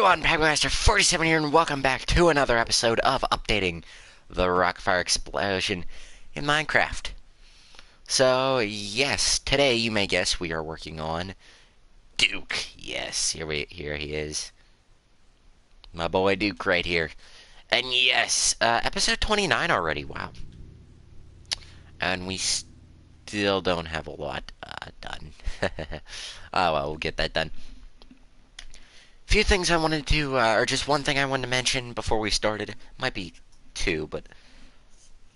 everyone, Packmaster47 here, and welcome back to another episode of updating the Rockfire Explosion in Minecraft. So, yes, today you may guess we are working on Duke. Yes, here he is. My boy Duke right here. And yes, episode 29 already, wow. And we still don't have a lot done. Oh well, we'll get that done. Few things I wanted to, or just one thing I wanted to mention before we started. Might be two, but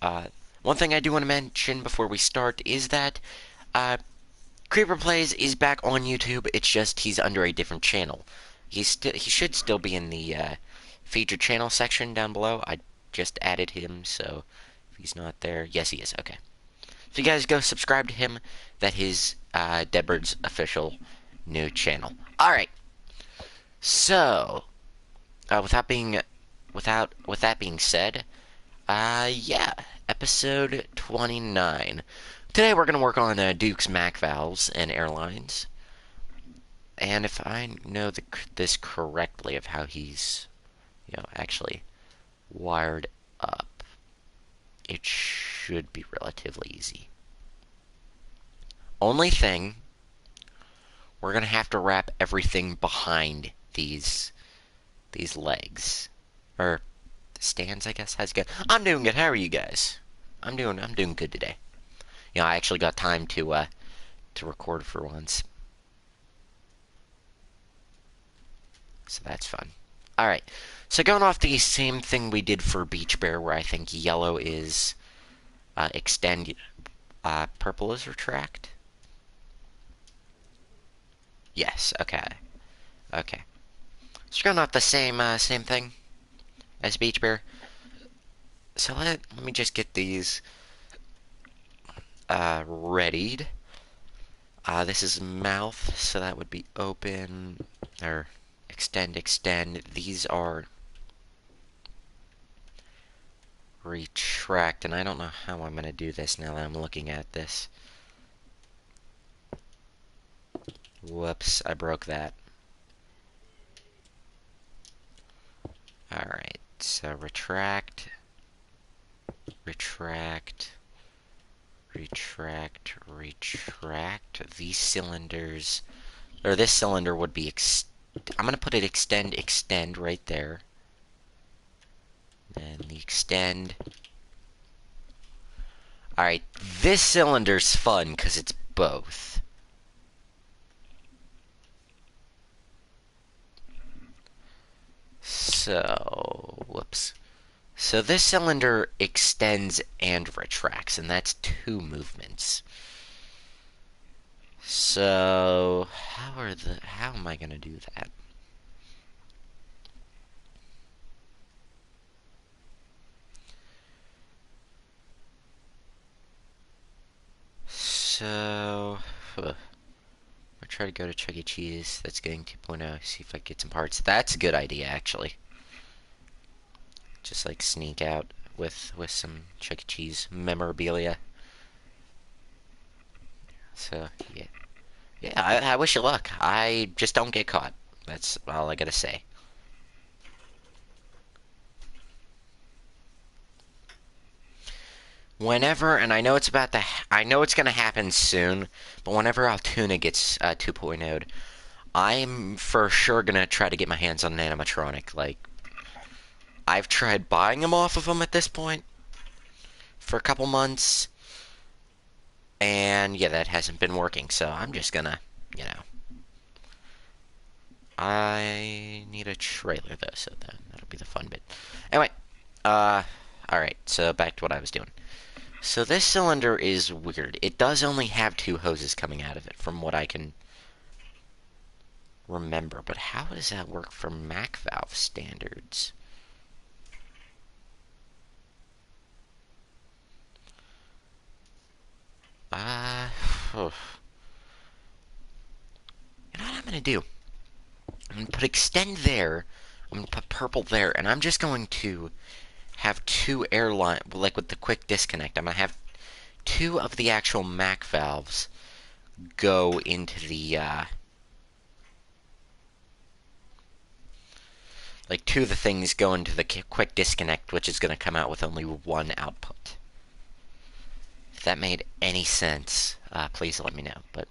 uh, one thing I do want to mention before we start is that uh, Creeper Plays is back on YouTube. It's just he's under a different channel. He should still be in the featured channel section down below. I just added him, so if he's not there, yes he is. Okay, so you guys go subscribe to him. That is Deadbird's official new channel. All right. So, with that being said, yeah, episode 29. Today we're gonna work on Duke's Mac valves and airlines, and if I know this correctly of how he's, actually wired up, it should be relatively easy. Only thing, we're gonna have to wrap everything behind these legs, or stands, I guess. How's it going? I'm doing good. How are you guys? I'm doing good today. I actually got time to record for once, so that's fun. All right. So going off the same thing we did for Beach Bear, where I think yellow is extend, purple is retract. Yes. Okay. Okay. So going off the same thing as Beach Bear. So let me just get these readied. This is mouth, so that would be open, or extend. These are retract, and I don't know how I'm going to do this now that I'm looking at this. Whoops, I broke that. Alright, so retract. These cylinders, or this cylinder would be I'm going to put it extend right there. And the extend. Alright, this cylinder's fun because it's both. So, whoops. So this cylinder extends and retracts, and that's two movements. So, how am I going to do that? So, I try to go to Chuck E. Cheese. That's getting 2.0. See if I can get some parts. That's a good idea, actually. Just like sneak out with some Chuck E. Cheese memorabilia. So yeah. I wish you luck. I just don't get caught. That's all I gotta say. Whenever, and I know it's gonna happen soon, but whenever Altoona gets 2.0'd, I'm for sure gonna try to get my hands on an animatronic. Like, I've tried buying them off of them at this point for a couple months, and yeah, that hasn't been working. So I'm just gonna, I need a trailer though, so that'll be the fun bit. Anyway, alright, so back to what I was doing. So this cylinder is weird. It does only have two hoses coming out of it, from what I can remember. But how does that work for Mac valve standards? Oh. You know what I'm going to do? I'm going to put extend there. I'm going to put purple there. And I'm just going to have two airline, like with the quick disconnect. I'm going to have two of the actual Mac valves go into the Like, two of the things go into the quick disconnect, which is going to come out with only one output. If that made any sense, please let me know. But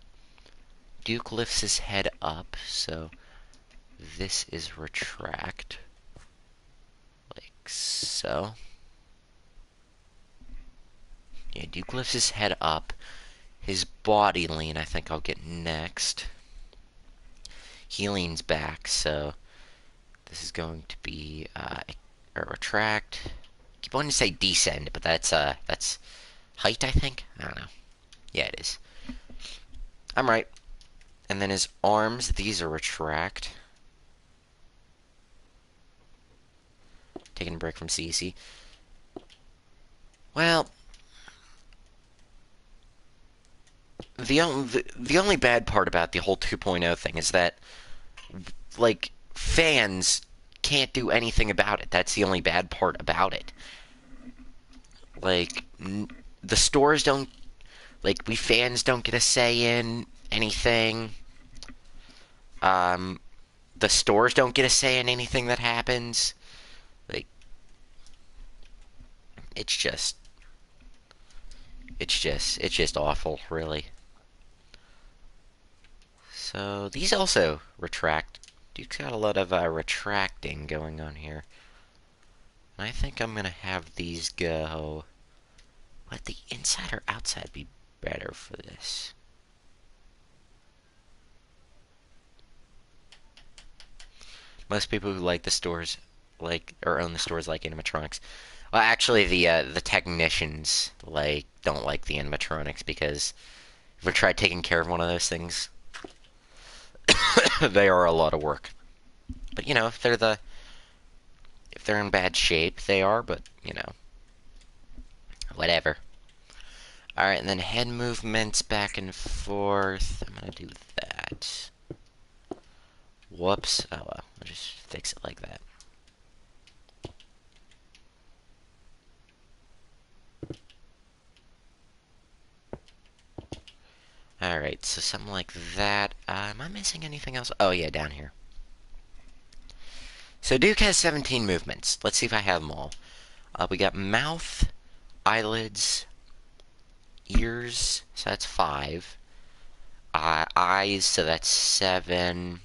Duke lifts his head up, so this is retract. Like so. Yeah, Duke lifts his head up. His body lean, I think I'll get next. He leans back, so this is going to be a retract. I keep wanting to say descend, but that's height, I think? I don't know. Yeah, it is. I'm right. And then his arms, these are retract. Taking a break from CEC. Well, the only bad part about the whole 2.0 thing is that, like, fans can't do anything about it. That's the only bad part about it. Like, the stores don't, like, we fans don't get a say in anything. The stores don't get a say in anything that happens. Like, it's just awful, really. So, these also retract. Duke's got a lot of retracting going on here. And I think I'm going to have these go... Would the inside or outside be better for this? Most people who like the stores, like, or own the stores, like animatronics. Well, actually, the technicians, like, don't like the animatronics because if you try taking care of one of those things, they are a lot of work. But, you know, if they're in bad shape, they are, but, you know, whatever. Alright, and then head movements back and forth. I'm gonna do that. Whoops. Oh, well, I'll just fix it like that. Alright, so something like that. Am I missing anything else? Oh, yeah, down here. So Duke has 17 movements. Let's see if I have them all. We got mouth, eyelids, ears, so that's 5. Eyes, so that's 7.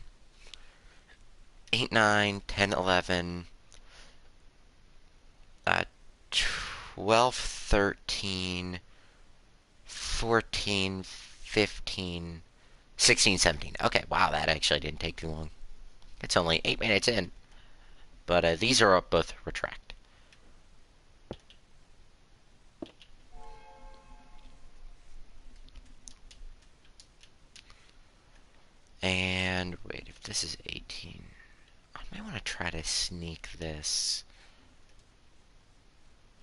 8, 9, 10, 11. 12, 13. 14, 15, 16, 17. Okay, wow, that actually didn't take too long. It's only 8 minutes in. But these are up both retract. And wait, if this is 18, I might want to try to sneak this.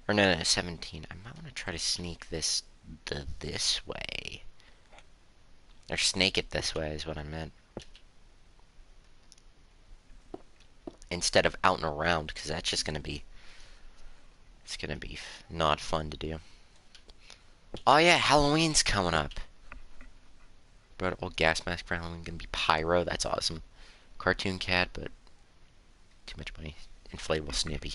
Or no, 17. I might want to try to sneak this this way. Or snake it this way is what I meant. Instead of out and around, because that's just going to be... It's going to be not fun to do. Oh yeah, Halloween's coming up. Brought up old gas mask for Halloween. Going to be pyro. That's awesome. Cartoon cat, but too much money. Inflatable Snippy.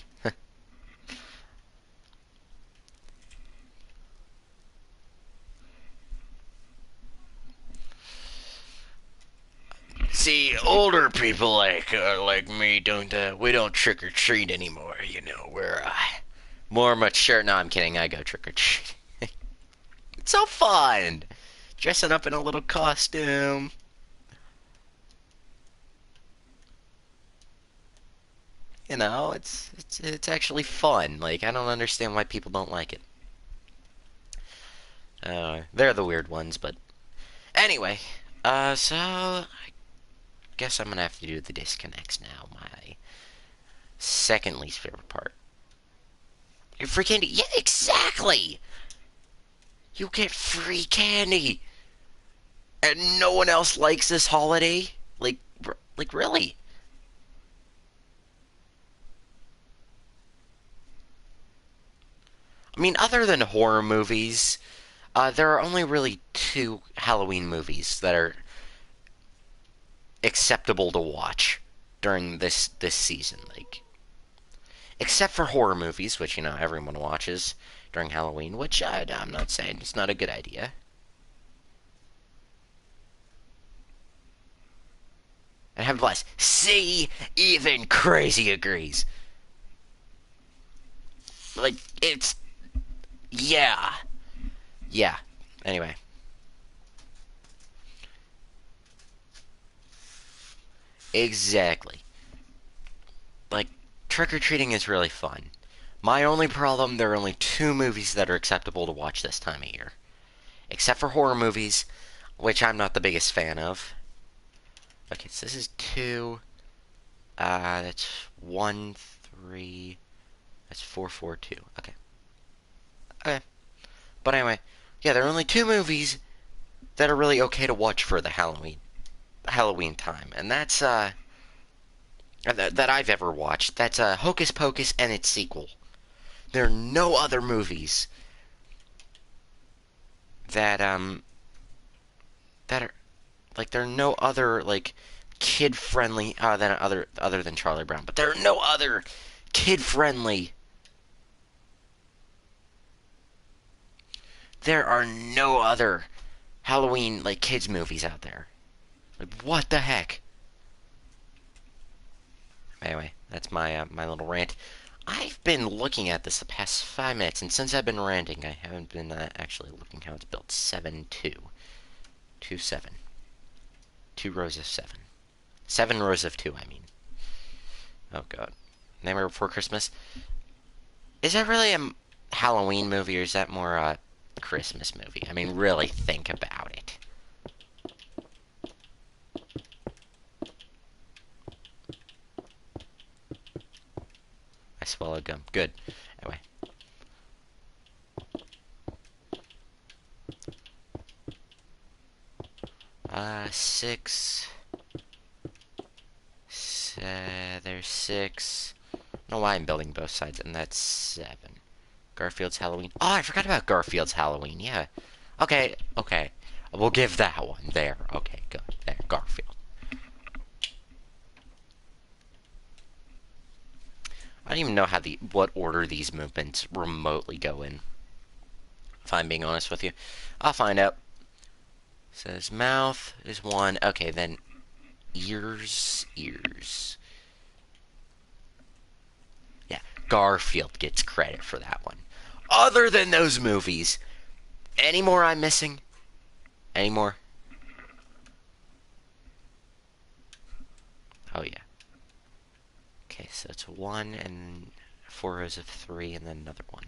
See, older people like me we don't trick or treat anymore. You know, we're more mature. No, I'm kidding. I go trick or treat. It's so fun, dressing up in a little costume. You know, it's actually fun. Like, I don't understand why people don't like it. They're the weird ones, but anyway. So I guess I'm gonna have to do the disconnects now. My second least favorite part. Free candy. Yeah, exactly. You get free candy, and no one else likes this holiday. Like really. I mean, other than horror movies, there are only really 2 Halloween movies that are acceptable to watch. during this season, like except for horror movies, which everyone watches during Halloween, which I'm not saying it's not a good idea. And have less. See, even crazy agrees. Like it's yeah, yeah. Anyway, exactly. Like trick or treating is really fun. My only problem, there are only two movies that are acceptable to watch this time of year. Except for horror movies, which I'm not the biggest fan of. Okay, so this is two. That's one, three. That's four, four, two. Okay. Okay. But anyway, yeah, there are only two movies that are really okay to watch for the Halloween time, and that's that I've ever watched. That's Hocus Pocus and its sequel. There are no other movies that that are like there are no other like kid friendly than other than Charlie Brown, but there are no other kid friendly. There are no other Halloween like kids movies out there. Like what the heck? Anyway, that's my little rant. I've been looking at this the past 5 minutes, and since I've been ranting, I haven't been actually looking how it's built. 7-2. 2-7. 2 rows of 7. 7 rows of 2, I mean. Oh god. Nightmare Before Christmas. Is that really a Halloween movie, or is that more a Christmas movie? I mean, really think about it. I swallowed gum. Good. Anyway. 6. There's 6. I don't know why I'm building both sides, and that's 7. Garfield's Halloween. Oh, I forgot about Garfield's Halloween. Yeah. Okay, okay. We'll give that one. There. Okay, good. There, Garfield. I don't even know what order these movements remotely go in. If I'm being honest with you. I'll find out. Says mouth is 1. Okay, then ears. Yeah, Garfield gets credit for that one. Other than those movies, any more I'm missing? Any more? Oh, yeah. Okay, so it's 1 and 4 rows of 3 and then another 1.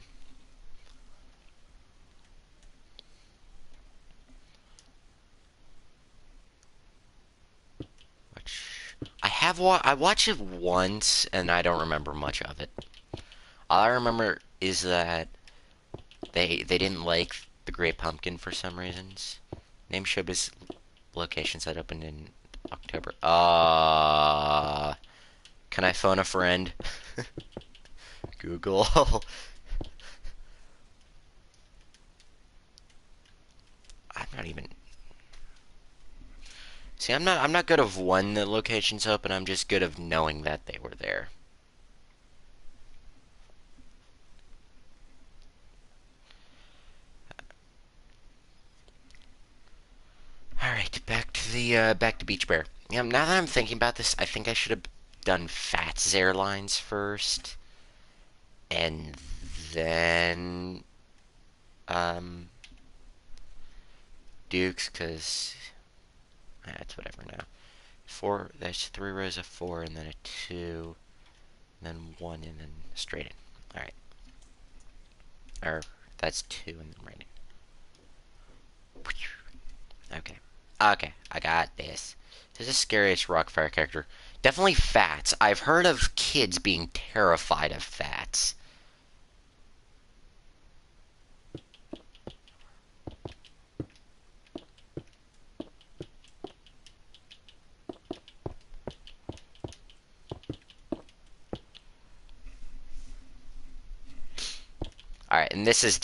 I watched it once and I don't remember much of it. All I remember is that they didn't like the Great Pumpkin for some reasons. Name Showbiz locations that opened in October. Can I phone a friend? Google. I'm not even. See, I'm not good of when the locations open. I'm just good of knowing that they were there. All right, back to Beach Bear. Yeah, now that I'm thinking about this, I think I should have done Fats Airlines first, and then Dukes, cause that's whatever now. 4. That's 3 rows of 4, and then a 2, and then 1, and then straight in. All right. Or that's 2, and then right in. Okay. Okay, I got this. This is the scariest Rockfire character. Definitely Fats. I've heard of kids being terrified of Fats. Alright, and this is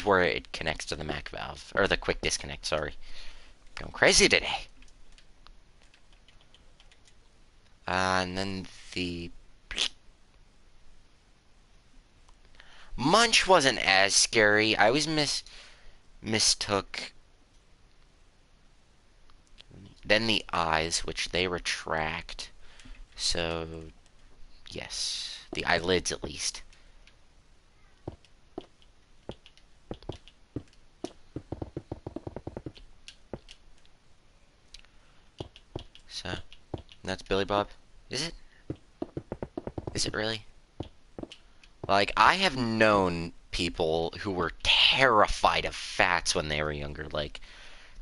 where it connects to the Mac valve. Or the quick disconnect, sorry. Going crazy today. And then the Munch wasn't as scary. I always mistook. Then the eyes, which they retract. So, yes. The eyelids, at least. So, that's Billy Bob. Is it? Is it really? Like, I have known people who were terrified of Fats when they were younger. Like,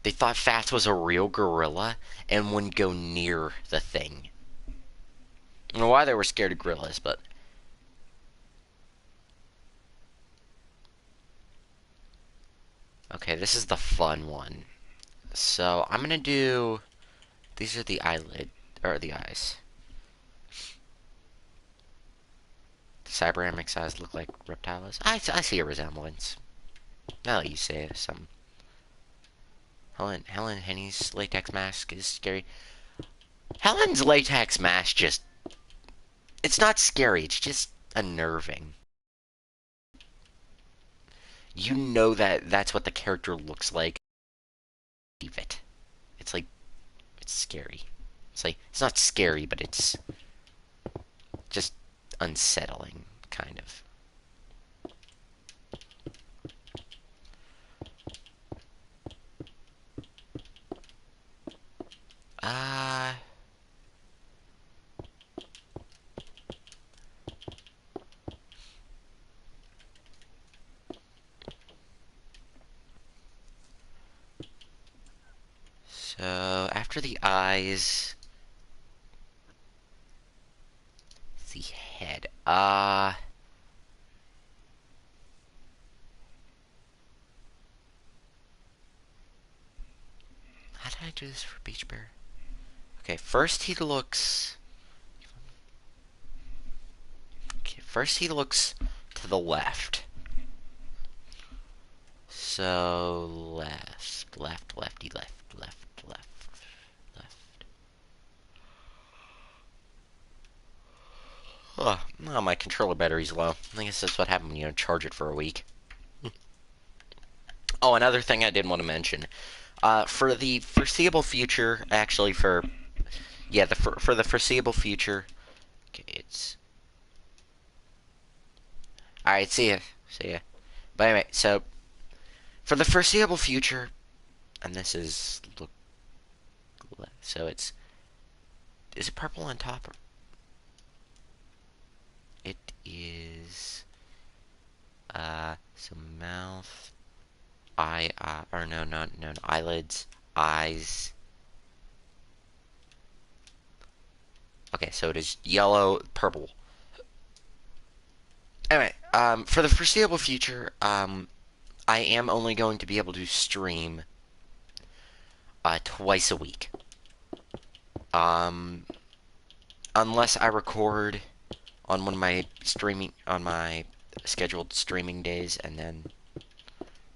they thought Fats was a real gorilla and wouldn't go near the thing. I don't know why they were scared of gorillas, but... Okay, this is the fun one. So, I'm gonna do... These are the eyelid... or the eyes. The Cyberamics eyes look like reptiles. I see a resemblance. Now that you say it, some... Helen Henny's latex mask is scary. Helen's latex mask just... It's not scary, it's just unnerving. You know that that's what the character looks like. Leave it. It's like... It's scary. It's like... It's not scary, but it's... just unsettling, kind of. Uh... So, after the eyes... The head. How did I do this for Beach Bear? Okay, first he looks... Okay, first he looks to the left. So, lefty, left. Oh, my controller battery's low. I guess that's what happened when you charge it for a week. Oh, another thing I did want to mention. For the foreseeable future, actually for the foreseeable future, okay, it's all right. See ya. But anyway, so for the foreseeable future, and this is so it's is it purple on top? Or, it is so mouth, eye, or no, eyelids, eyes. Okay, so it is yellow, purple. Anyway, for the foreseeable future, I am only going to be able to stream twice a week. Unless I record on one of my scheduled streaming days, and then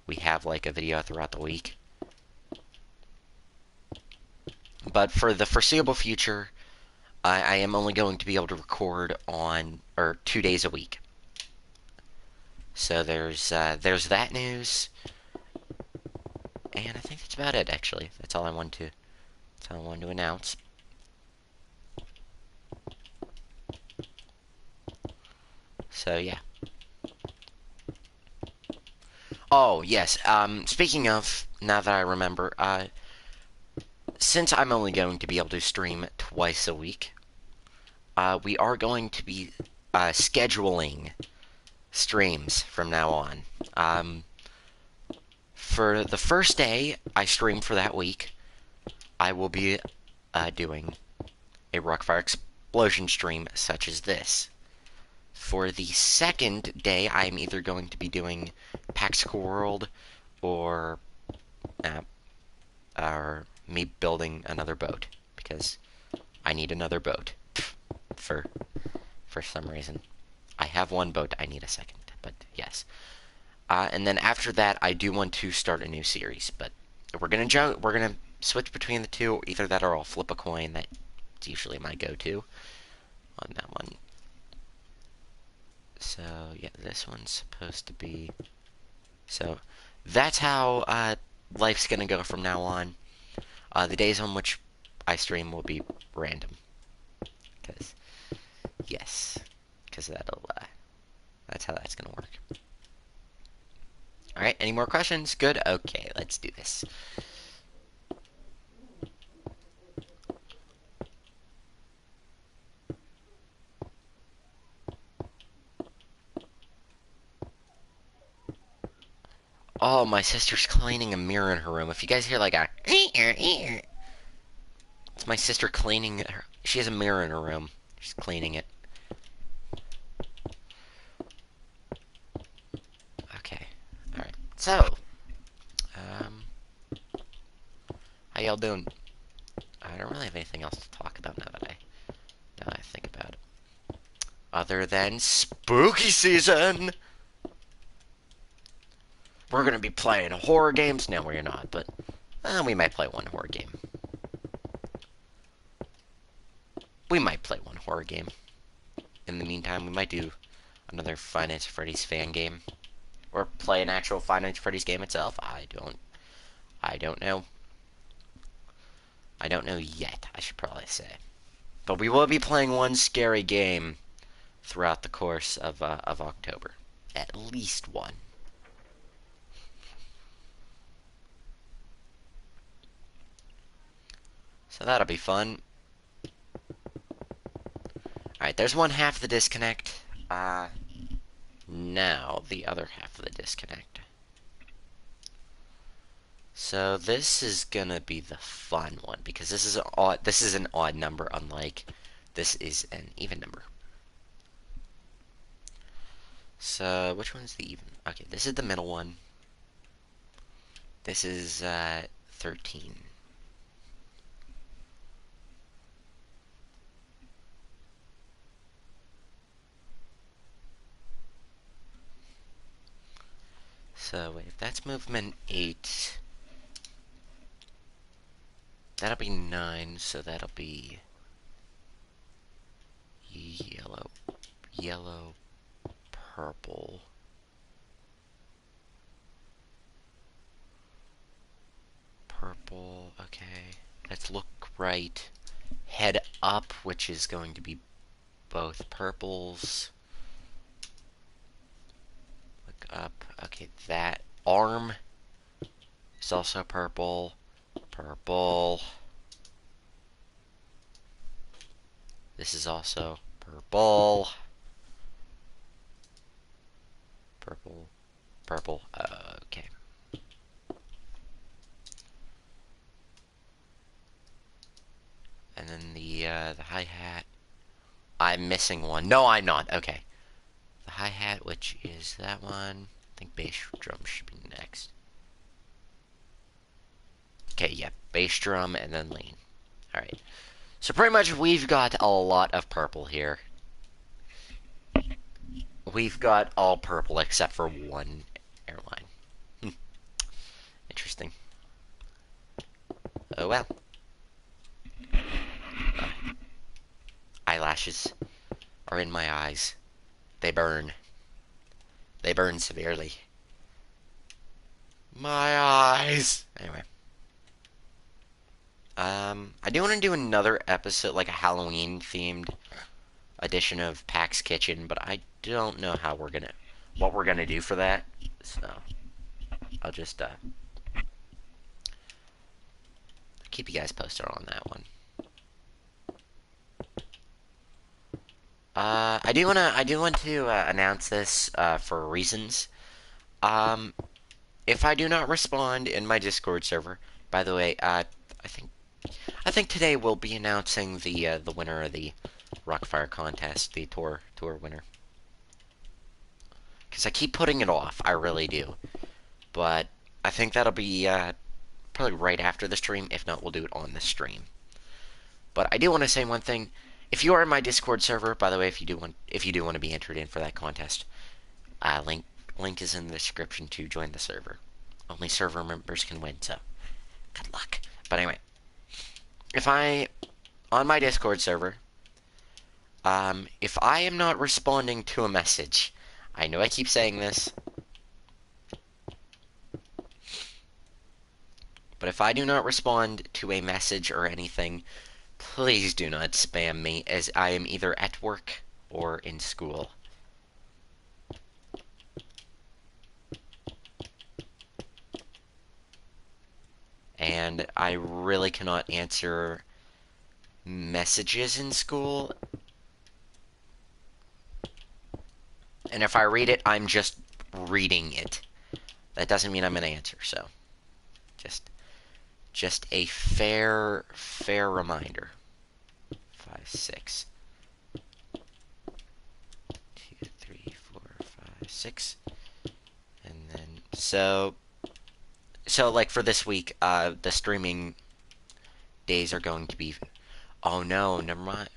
we have like a video throughout the week. But for the foreseeable future, I am only going to be able to record on 2 days a week. So there's that news, and I think that's about it. Actually, that's all I wanted to announce. So yeah. Oh yes. Speaking of, now that I remember, since I'm only going to be able to stream twice a week, we are going to be scheduling streams from now on. For the first day I stream for that week, I will be doing a Rockfire Explosion stream such as this. For the second day, I'm either going to be doing Paxical World or me building another boat, because I need another boat for some reason. I have one boat, I need a second, but yes. And then after that, I do want to start a new series, but we're gonna switch between the two. Either that or I'll flip a coin. That's That's usually my go-to on that one. So, yeah, this one's supposed to be... So, that's how life's gonna go from now on. The days on which I stream will be random. Because, yes. Because that's how that's gonna work. Alright, any more questions? Good? Okay, let's do this. Oh, my sister's cleaning a mirror in her room. If you guys hear like a... It's my sister cleaning her... She has a mirror in her room. She's cleaning it. Okay. Alright. So, how y'all doing? I don't really have anything else to talk about now that I think about it. Other than spooky season! We're gonna be playing horror games. No, we're not, but we might play one horror game. We might play one horror game. In the meantime, we might do another Five Nights at Freddy's fan game. Or play an actual Five Nights at Freddy's game itself. I don't know. I don't know yet, I should probably say. But we will be playing one scary game throughout the course of October. At least one. So that'll be fun. Alright, there's one half of the disconnect. Now the other half of the disconnect. So this is gonna be the fun one because this is an odd number, unlike this is an even number. So which one's the even? Okay, this is the middle one. This is 13. So wait, if that's movement 8, that'll be 9, so that'll be yellow, purple. Purple, okay. Let's look right. Head up, which is going to be both purples. Look up. Okay, that arm is also purple. Purple. This is also purple. Purple. Purple. Okay. And then the hi-hat. I'm missing one. No, I'm not. Okay. The hi-hat, which is that one. I think bass drum should be next. Okay, yeah. Bass drum and then lean. Alright. So pretty much we've got a lot of purple here. We've got all purple except for one airline. Interesting. Oh well. Eyelashes are in my eyes. They burn. They burn severely. My eyes! Anyway. I do want to do another episode, like a Halloween-themed edition of Pax Kitchen, but I don't know what we're gonna do for that. So, I'll just, keep you guys posted on that one. I do want to announce this for reasons. If I do not respond in my Discord server, by the way, I think today we'll be announcing the winner of the Rockfire contest, the tour winner. Because I keep putting it off, I really do. But I think that'll be probably right after the stream. If not, we'll do it on the stream. But I do want to say one thing. If you are in my Discord server, by the way, if you do want to be entered in for that contest, link is in the description to join the server. Only server members can win, so good luck. But anyway, if I on my Discord server. If I am not responding to a message, I know I keep saying this, but if I do not respond to a message or anything, please do not spam me, as I am either at work or in school. And I really cannot answer messages in school. And if I read it, I'm just reading it. That doesn't mean I'm going to answer, so just a fair reminder. 5, 6, 2, 3, 4, 5, 6, and then so like for this week, the streaming days are going to be. Oh no, never mind.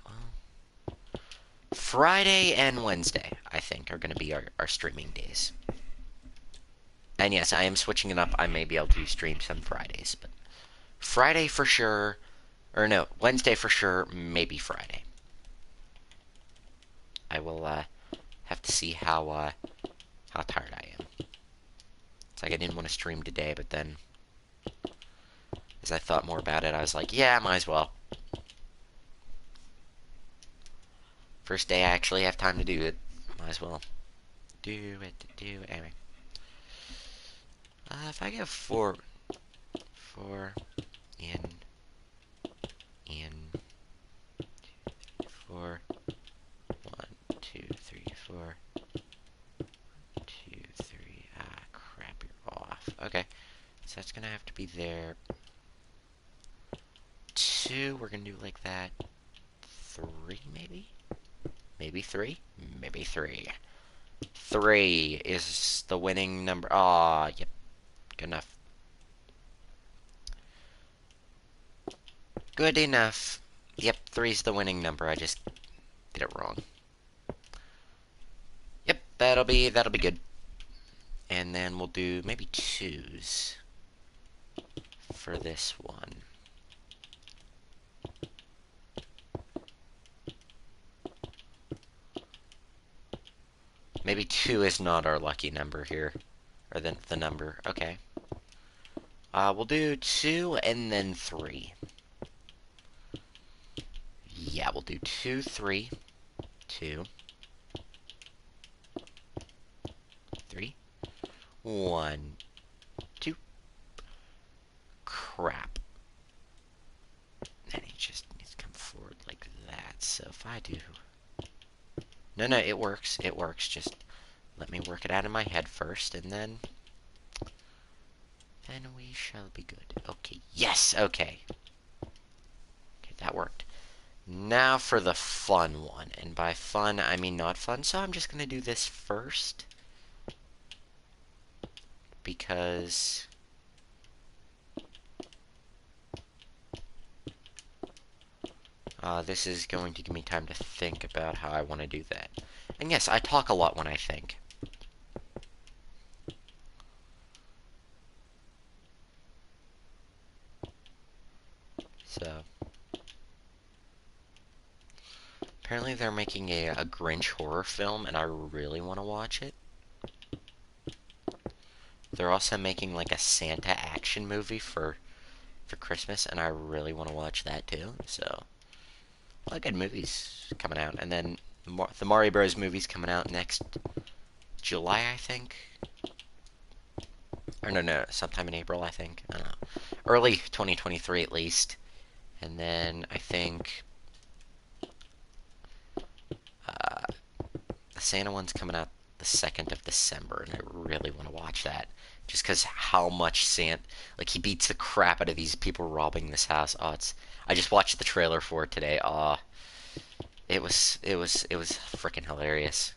Friday and Wednesday, I think, are going to be our streaming days. And yes, I am switching it up. I may be able to stream some Fridays, but Friday for sure, or no, Wednesday for sure, maybe Friday. I will have to see how tired I am. It's like I didn't want to stream today, but then as I thought more about it, I was like, yeah, might as well. First day I actually have time to do it. Might as well do it. Anyway. If I get 4 in 4, 1, 2, 3, 4, 2, 3. Ah, crap, you're off. Okay, so that's gonna have to be there. 2, we're gonna do like that. 3, maybe? Maybe 3? Maybe 3. 3 is the winning number. Ah, yep. Good enough. Good enough. Yep, 3's the winning number. I just did it wrong. Yep, that'll be good. And then we'll do maybe 2's for this one. Maybe 2 is not our lucky number here. Or the number. Okay. We'll do 2 and then 3. Yeah, we'll do 2, 3. 2. 3. 1. 2. Crap. And he just needs to come forward like that. So if I do... No, it works. It works. Just let me work it out in my head first, and then we shall be good. Okay, yes, okay. Okay, that worked. Now for the fun one, and by fun, I mean not fun, so I'm just gonna do this first. Because... this is going to give me time to think about how I want to do that. And yes, I talk a lot when I think. So... Apparently they're making a Grinch horror film, and I really want to watch it. They're also making like a Santa action movie for Christmas, and I really want to watch that too. So, a lot of good movies coming out, and then the Mario Bros. Movie's coming out next July, I think. Or no, sometime in April, I think. I don't know, early 2023 at least. And then I think the Santa one's coming out the 2nd of December, and I really want to watch that. Just because how much Santa, like, he beats the crap out of these people robbing this house. Oh, I just watched the trailer for it today. Oh, it was freaking hilarious.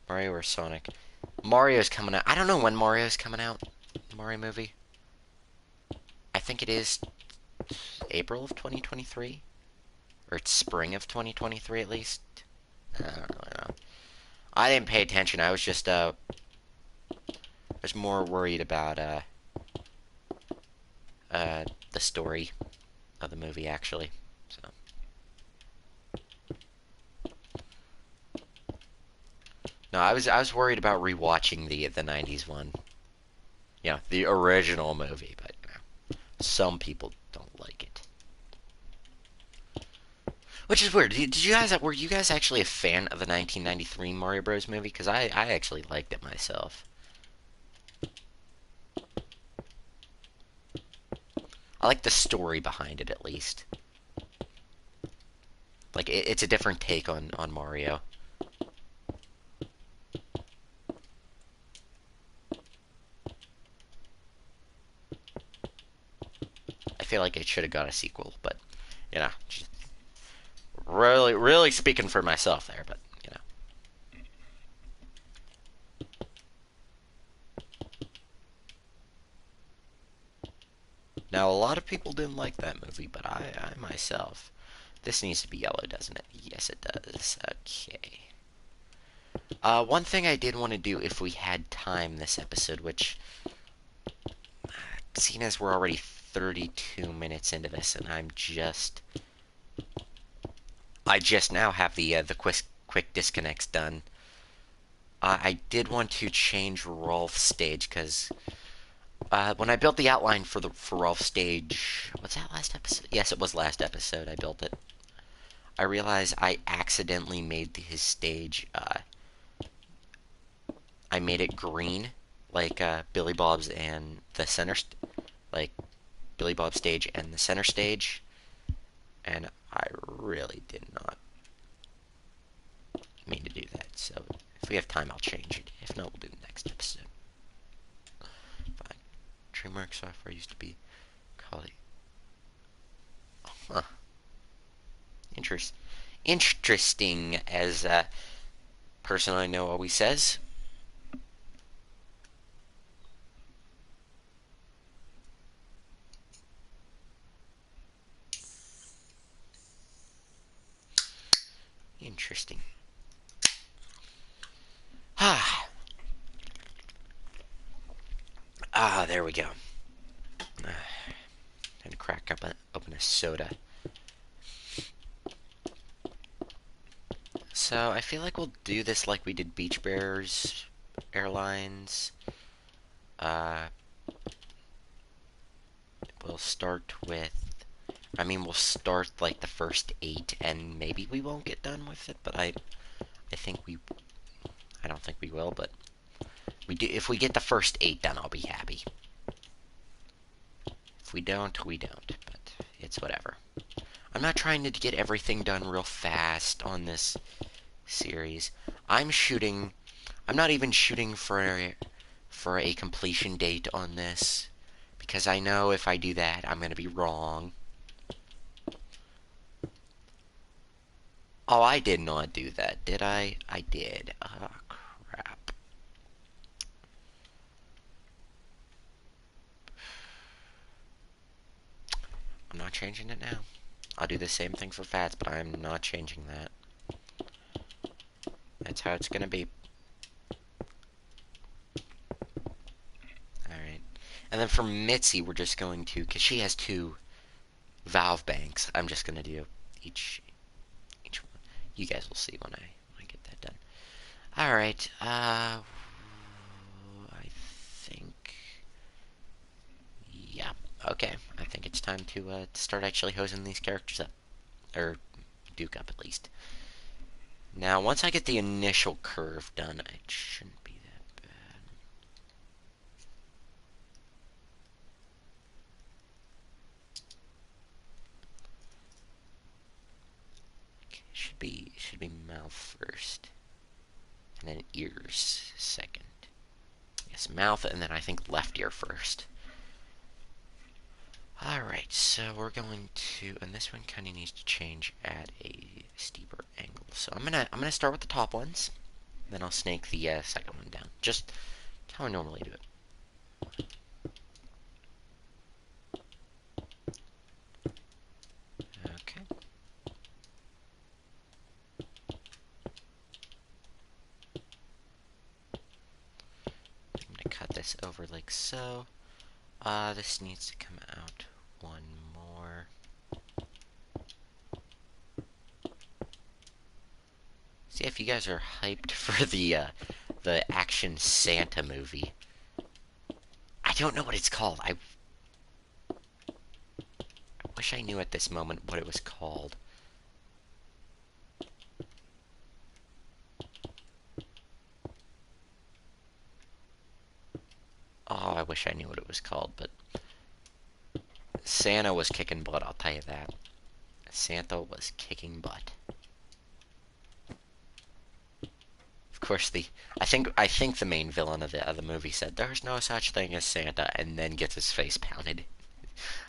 Mario or Sonic? Mario's coming out. I don't know when Mario's coming out. The Mario movie. think it is April of 2023, or it's spring of 2023 at least. I don't really know. I didn't pay attention. I was just was more worried about the story of the movie actually. So no, I was worried about rewatching the '90s one. Yeah, the original movie, but you know, some people don't like it. Which is weird. Were you guys actually a fan of the 1993 Mario Bros. Movie? Because I actually liked it myself. I like the story behind it at least. Like it's a different take on Mario. I feel like it should have got a sequel, but you know, just really speaking for myself there. But you know, now a lot of people didn't like that movie, but I myself, this needs to be yellow, doesn't it? Yes, it does. Okay. One thing I did want to do if we had time this episode, which, seeing as we're already 32 minutes into this, and I just now have the quick disconnects done. I did want to change Rolf's stage because when I built the outline for Rolf's stage, was that last episode? Yes, it was last episode. I built it. I realized I accidentally made his stage. I made it green, like Billy Bob's and the like Billy Bob's stage and the center stage, and I really did not mean to do that. So if we have time, I'll change it. If not, we'll do the next episode. Fine. DreamWorks software used to be called. Huh. Interesting, as a person I know always says. Interesting. Ah. Ah, there we go. Time to crack up open a soda. So I feel like we'll do this like we did Beach Bears Airlines. Uh, we'll start with. We'll start like the first 8, and maybe we won't get done with it. But I think we. I don't think we will, but we do. If we get the first 8 done, I'll be happy. If we don't, we don't. But it's whatever. I'm not trying to get everything done real fast on this series. I'm not even shooting for a completion date on this, because I know if I do that, I'm gonna be wrong. Oh, I did not do that, did I? I did. Oh, crap. I'm not changing it now. I'll do the same thing for Fats, but I'm not changing that. That's how it's gonna be. Alright. And then for Mitzi, we're just going to, because she has 2 valve banks, I'm just gonna do each one. You guys will see when I get that done. Alright, I think, yeah, okay. I think it's time to start actually hosing these characters up. Or Duke up, at least. Now, once I get the initial curve done, it shouldn't be that bad. Okay, should be mouth first, and then ears second. Yes, mouth, and then I think left ear first. Alright, so we're going to, and this one kind of needs to change at a steeper angle. So I'm gonna start with the top ones, then I'll snake the second one down. Just how I normally do it. this over like so. This needs to come out one more. See if you guys are hyped for the Action Santa movie. I don't know what it's called. I wish I knew at this moment what it was called. Oh, I wish I knew what it was called, but Santa was kicking butt, I'll tell you that. Santa was kicking butt. Of course, I think the main villain of the movie said there's no such thing as Santa, and then gets his face pounded.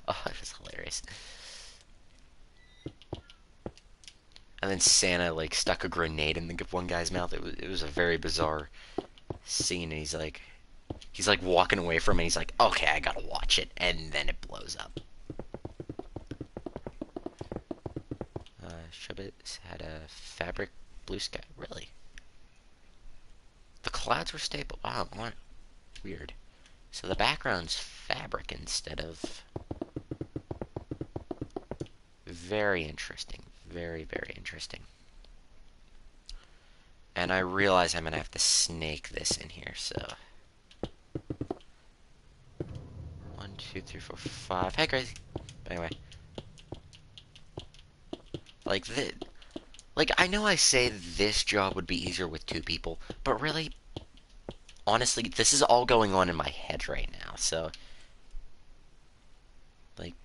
Oh, it was hilarious. And then Santa like stuck a grenade in the one guy's mouth. It was a very bizarre scene. And he's like walking away from it. He's like, okay, I gotta watch it, and then it blows up. Shubbit had a fabric blue sky. Really? The clouds were stable. Wow, weird. So the background's fabric instead of... Very interesting. Very, very interesting. And I realize I'm gonna have to snake this in here, so... 1, 2, 3, 4, 5. Hey, crazy. But anyway. Like, I know I say this job would be easier with 2 people, but really, honestly, this is all going on in my head right now, so... Like...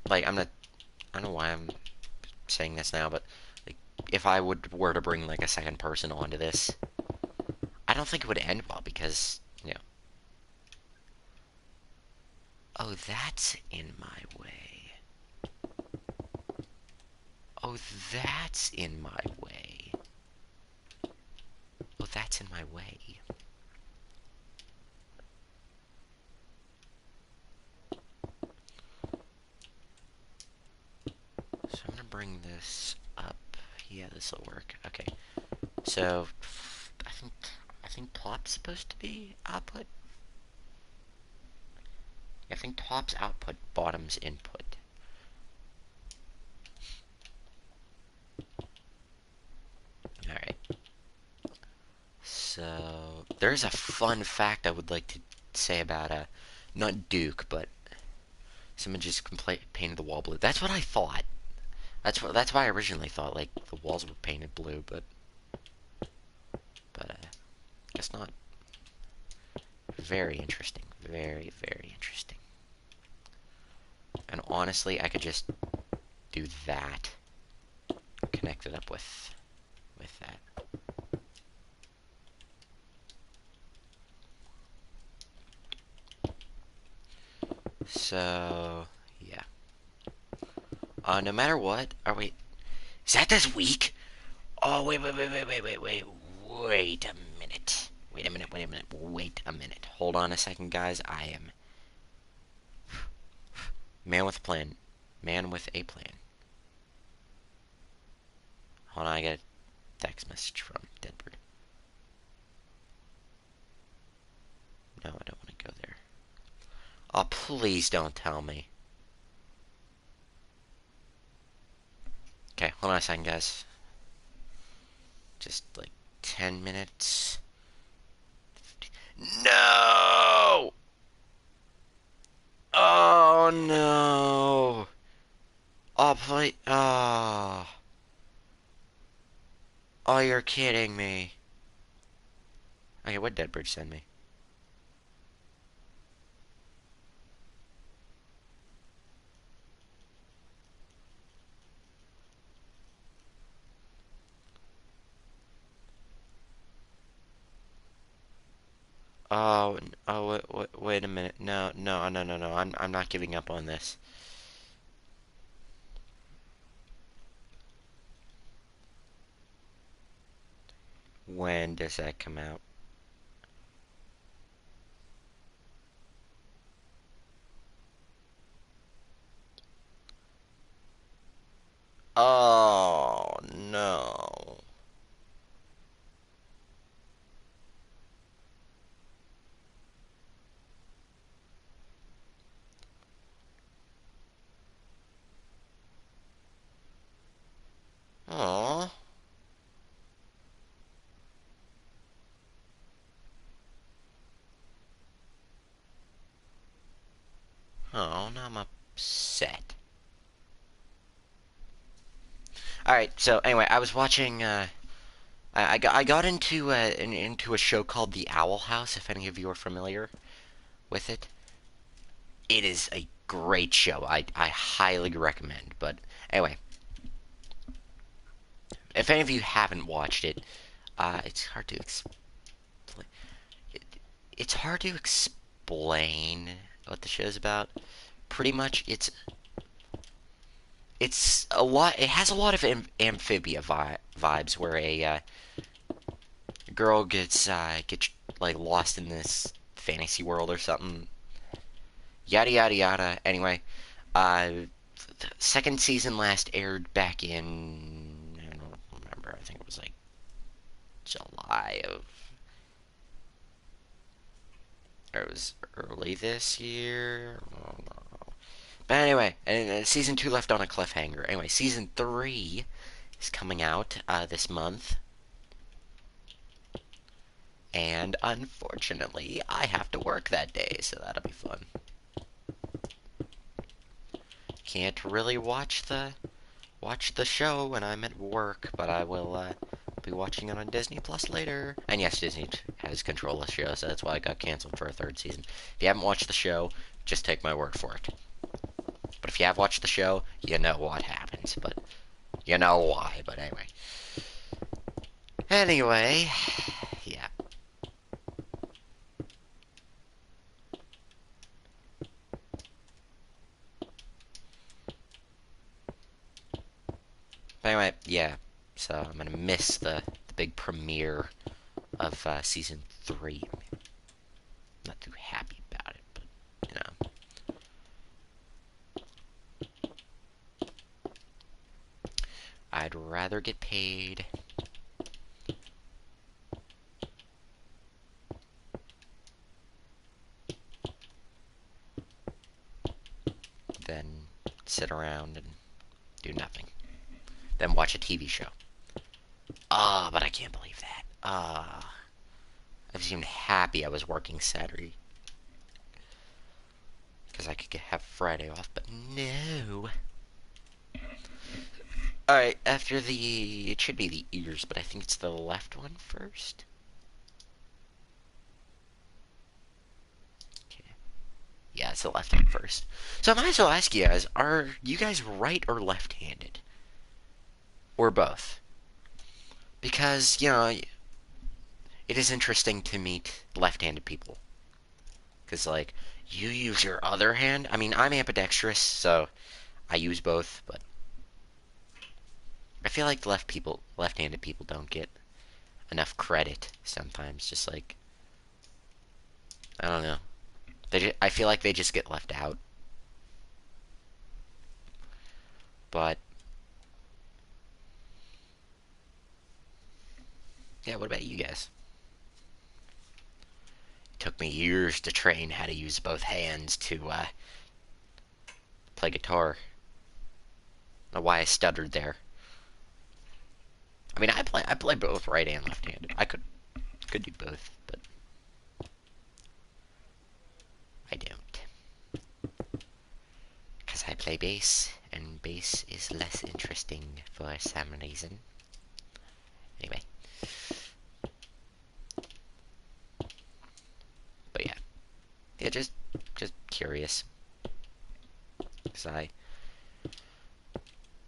like, I'm not... I don't know why I'm saying this now, but... Like, if I were to bring, like, a second person onto this... I don't think it would end well, because, you know... Oh, that's in my way. Oh, that's in my way. Oh, that's in my way. So I'm gonna bring this up. Yeah, this will work. Okay. So I think top's supposed to be output. I think top's output, bottom's input. Alright. So there's a fun fact I would like to say about not Duke, but someone just painted the wall blue. That's what I thought. That's why I originally thought like the walls were painted blue, but guess not. Very interesting. Very, very interesting. And honestly, I could just do that. Connect it up with that. So, yeah. No matter what... Oh, wait. Is that this week? Oh, wait. Wait a minute. Wait a minute. Hold on a second, guys. I am... Man with a plan. Man with a plan. Hold on, I got a text message from Deadbird. No, I don't want to go there. Oh, please don't tell me. Okay, hold on a second, guys. Just like 10 minutes. No! Oh no! Oh, please. Oh. Oh, you're kidding me. Okay, what Deadbird send me? Oh, wait a minute. No. I'm not giving up on this. When does that come out? Oh, no. I'm upset. Alright, so anyway, I was watching, I got into a show called The Owl House, if any of you are familiar with it. It is a great show. I highly recommend. But anyway, if any of you haven't watched it, it's hard to explain. It, it's hard to explain what the show's about. Pretty much, it's a lot. It has a lot of amphibia vibes, where a girl gets like lost in this fantasy world or something. Yada yada yada. Anyway, the second season last aired back in, I don't remember. I think it was like July of, or it was early this year. But anyway, and season 2 left on a cliffhanger. Anyway, season 3 is coming out this month. And unfortunately, I have to work that day, so that'll be fun. Can't really watch the show when I'm at work, but I will be watching it on Disney Plus later. And yes, Disney has control of the show, so that's why it got canceled for a third season. If you haven't watched the show, just take my word for it. But if you have watched the show, you know what happens. But you know why. But anyway. Anyway, yeah. But anyway, yeah. So I'm gonna miss the big premiere of season 3. Not too happy about it, but you know. I'd rather get paid than sit around and do nothing. Than watch a TV show. But I can't believe that. I was even happy I was working Saturday. Because I could have Friday off, but no. Alright, after the... It should be the ears, but I think it's the left one first. Okay. Yeah, it's the left one first. So I might as well ask you guys, are you guys right or left-handed? Or both? Because, you know, it is interesting to meet left-handed people. Because, like, you use your other hand. I mean, I'm ambidextrous, so I use both, but I feel like left-handed people don't get enough credit sometimes. Just like, I don't know. I feel like they just get left out. But yeah, what about you guys? It took me years to train how to use both hands to play guitar. I don't know why I stuttered there. I mean, I play both right and left-handed. I could do both, but I don't. Because I play bass, and bass is less interesting for some reason. Anyway. But yeah. Yeah, just curious. Because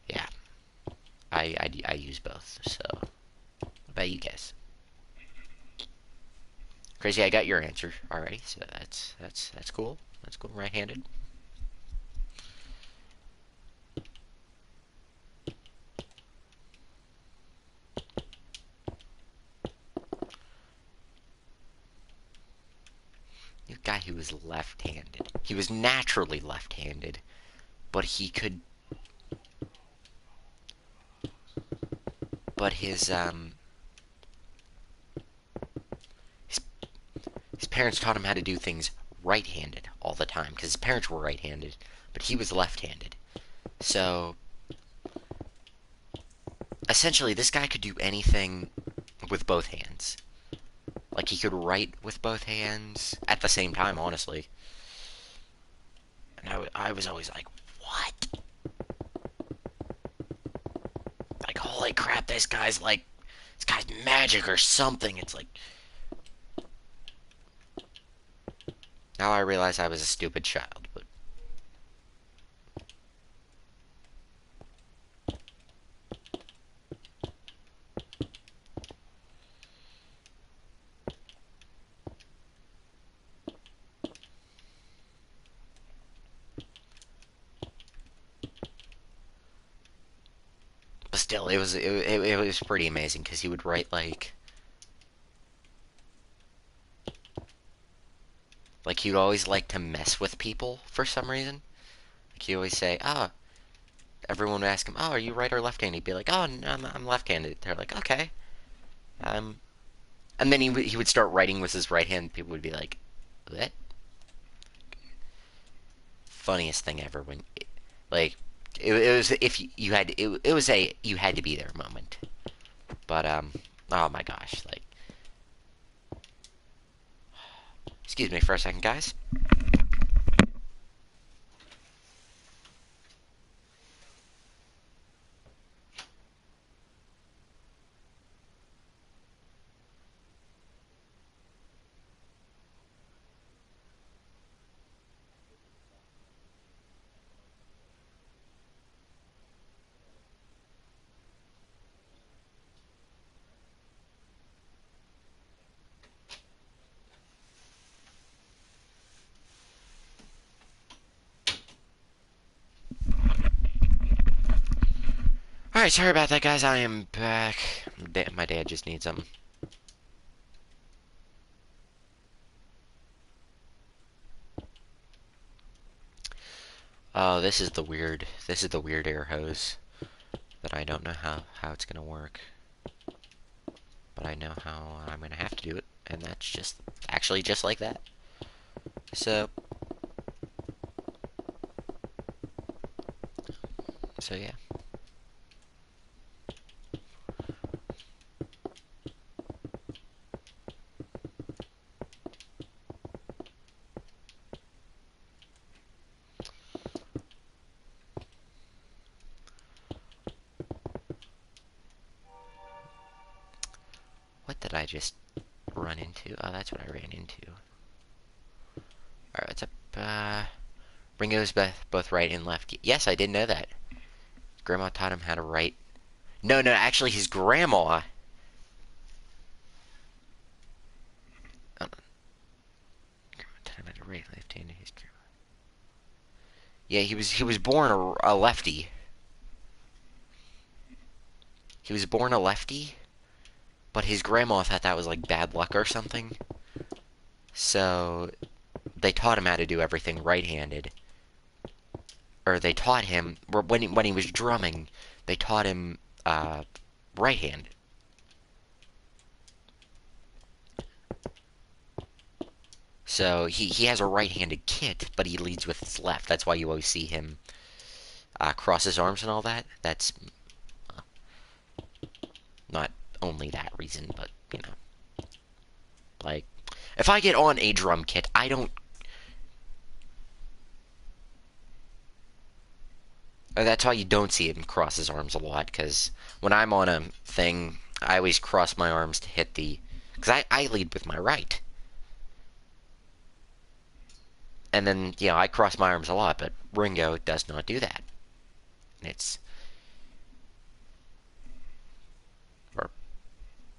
yeah. I use both, so what about you guys? Crazy, I got your answer already, so that's cool. That's cool, right-handed. You guy who was left-handed. He was naturally left-handed, but he could. But his parents taught him how to do things right-handed all the time because his parents were right-handed, but he was left-handed. So essentially, this guy could do anything with both hands. Like, he could write with both hands at the same time, honestly. And I was always like, what? Like, holy crap, this guy's magic or something. It's like, now I realize I was a stupid child, but still, it was pretty amazing because he would write like he'd always like to mess with people for some reason. Like he always say, "Oh," everyone would ask him, "Oh, are you right or left-handed?" He'd be like, "Oh, no, I'm left-handed." They're like, "Okay." Um, and then he would start writing with his right hand. People would be like, "What?" Funniest thing ever when, like, it was if you had it was a you had to be there moment. But oh my gosh, like, excuse me for a second, guys. All right, sorry about that, guys. I am back. My dad just needs something. Oh, this is the weird air hose that I don't know how it's gonna work, but I know how I'm gonna have to do it, and that's just actually just like that. So, yeah. What did I just run into? Oh, that's what I ran into. All right, what's up? Ringo's both right and left. Yes, I did know that. Grandma taught him how to write. No, no, actually, his grandma. Oh, grandma taught him how to write left-handed. His grandma. Yeah, he was born a lefty. He was born a lefty, but his grandma thought that was like bad luck or something. So they taught him how to do everything right-handed, or they taught him when he was drumming. They taught him right-handed. So he has a right-handed kit, but he leads with his left. That's why you always see him cross his arms and all that. That's not only that reason, but like if I get on a drum kit, I don't. That's why you don't see him cross his arms a lot. Because when I'm on a thing, I always cross my arms to hit the. Because I lead with my right, and then I cross my arms a lot, but Ringo does not do that. It's or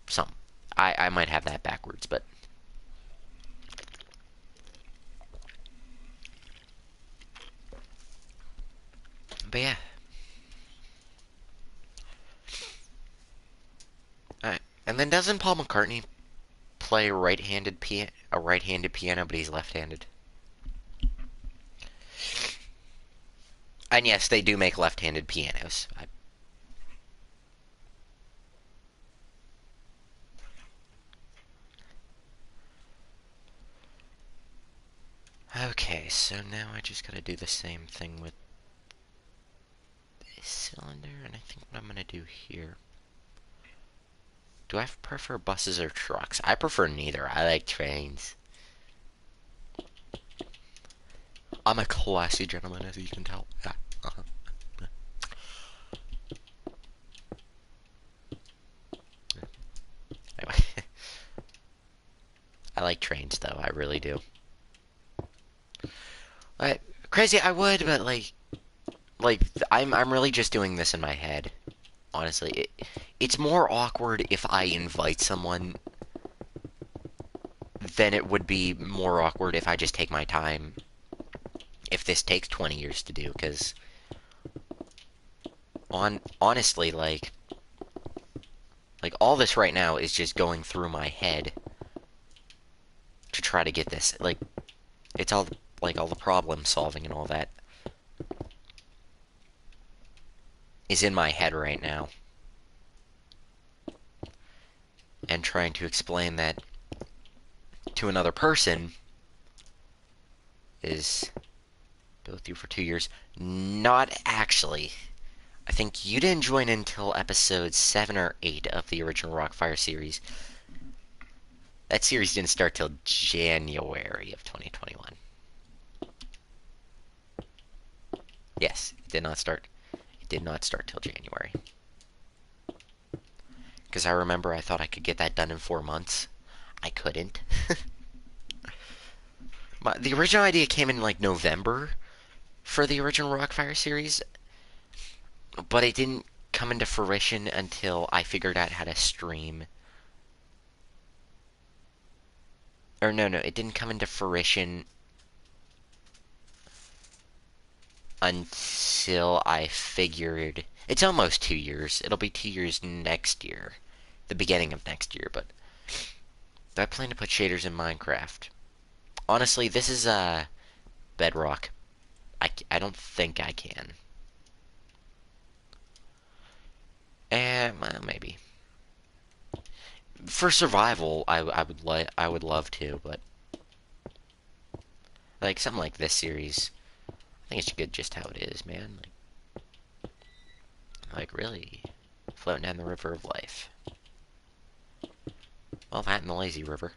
some. I might have that backwards, but yeah. Alright. And then doesn't Paul McCartney play a right-handed piano, but he's left-handed? And yes, they do make left-handed pianos. Okay, so now I just gotta do the same thing with this cylinder, and I think what I'm gonna do here. Do I prefer buses or trucks? I prefer neither. I like trains. I'm a classy gentleman, as you can tell. Yeah. Uh-huh. Anyway, I like trains, though. I really do. But crazy, I would, but I'm really just doing this in my head. Honestly, it's more awkward if I invite someone than it would be more awkward if I just take my time. If this takes 20 years to do, because honestly, like all this right now is just going through my head to try to get this. Like, it's all like all the problem solving and all that is in my head right now, and trying to explain that to another person is go with you for 2 years. Not actually. I think you didn't join until episode 7 or 8 of the original Rockfire series. That series didn't start till January of 2021. Yes, it did not start. It did not start till January. Because I remember I thought I could get that done in 4 months. I couldn't. The original idea came in like November for the original Rockfire series, but it didn't come into fruition until I figured out how to stream. Or no, it didn't come into fruition until I figured it's almost 2 years. It'll be 2 years next year, the beginning of next year. But do I plan to put shaders in Minecraft? Honestly, this is Bedrock. I don't think I can. Well, maybe for survival, I would love to, but like something like this series, I think it's good just how it is, man. Like really floating down the river of life. Well, that and the lazy river.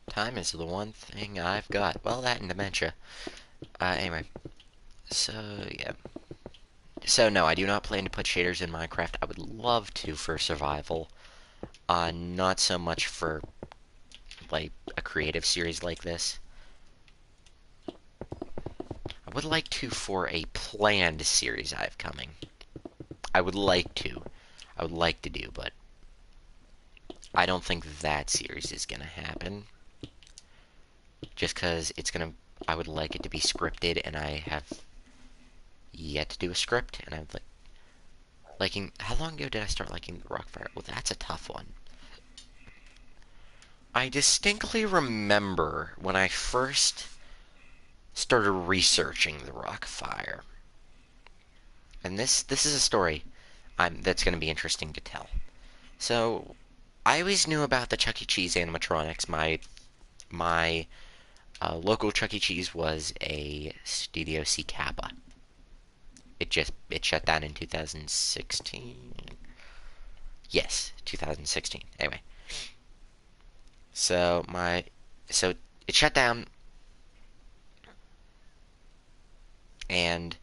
Time is the one thing I've got. Well, that and dementia. Anyway. So, yeah. So, no, I do not plan to put shaders in Minecraft. I would love to for survival. Not so much for, like, a creative series like this. I would like to for a planned series I have coming. I would like to. I would like to do, but I don't think that series is gonna happen. Just because it's gonna... I would like it to be scripted, and I have yet to do a script, and I would liking... How long ago did I start liking the Rockfire? Well, that's a tough one. I distinctly remember when I first started researching the Rockfire. And this is a story that's going to be interesting to tell. So, I always knew about the Chuck E. Cheese animatronics. My local Chuck E. Cheese was a Studio C Kappa. It shut down in 2016. Yes, 2016. Anyway, so it shut down, and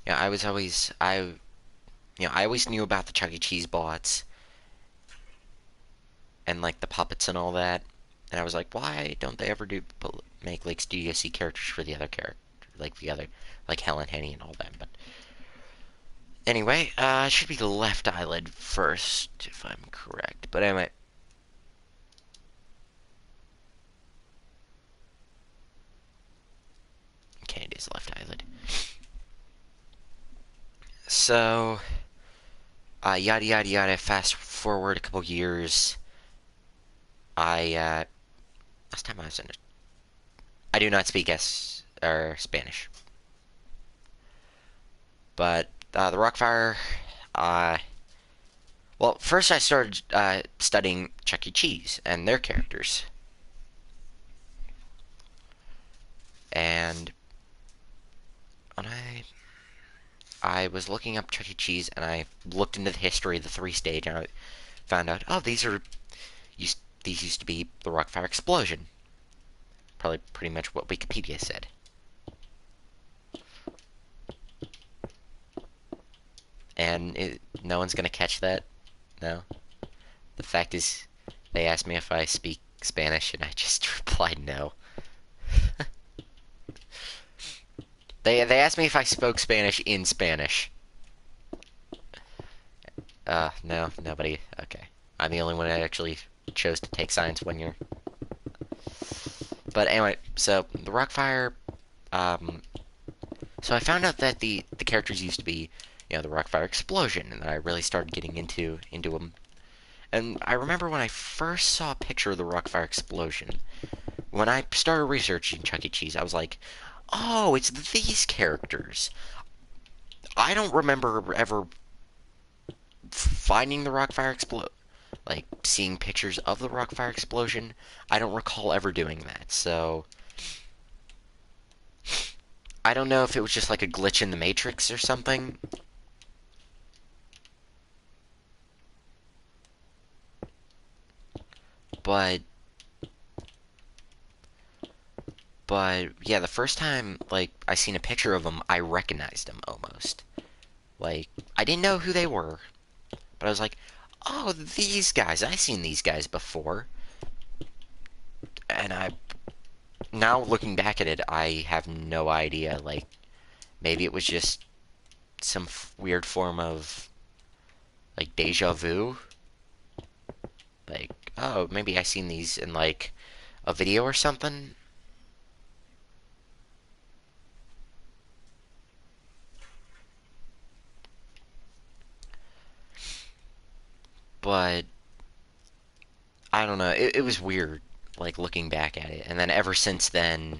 I always knew about the Chuck E. Cheese bots and like the puppets and all that, and I was like, why don't they ever make like Studio C characters for the other character, like Helen Henny and all that? But anyway, it should be the left eyelid first if I'm correct. But anyway. Okay, it is left eyelid. So, yada yada yada. Fast forward a couple years. Last time I was in it, I do not speak Spanish, but the Rockfire, Well, first I started studying Chuck E. Cheese and their characters, and when I was looking up Chuck E. Cheese, and I looked into the history of the three stage, and I found out, oh, used, these used to be the Rockfire Explosion. Probably pretty much what Wikipedia said. And no one's gonna catch that. No. The fact is, they asked me if I speak Spanish, and I just replied no. They asked me if I spoke Spanish in Spanish. No, nobody. Okay. I'm the only one that actually chose to take science 1 year. But anyway, so the Rockfire, um, so I found out that the characters used to be, the Rockfire Explosion, and I really started getting into them. And I remember when I first saw a picture of the Rockfire Explosion, when I started researching Chuck E. Cheese, I was like, oh, it's these characters. I don't remember ever finding the Rockfire Explosion, like seeing pictures of the Rockfire Explosion. I don't recall ever doing that, so I don't know if it was just like a glitch in the Matrix or something. But yeah, the first time like I seen a picture of them, I recognized them almost. Like I didn't know who they were, but I was like, "Oh, these guys! I've seen these guys before." And I now looking back at it, I have no idea. Like maybe it was just some weird form of like deja vu. Like, oh, maybe I seen these in like a video or something. But I don't know. It was weird, like looking back at it. And then ever since then,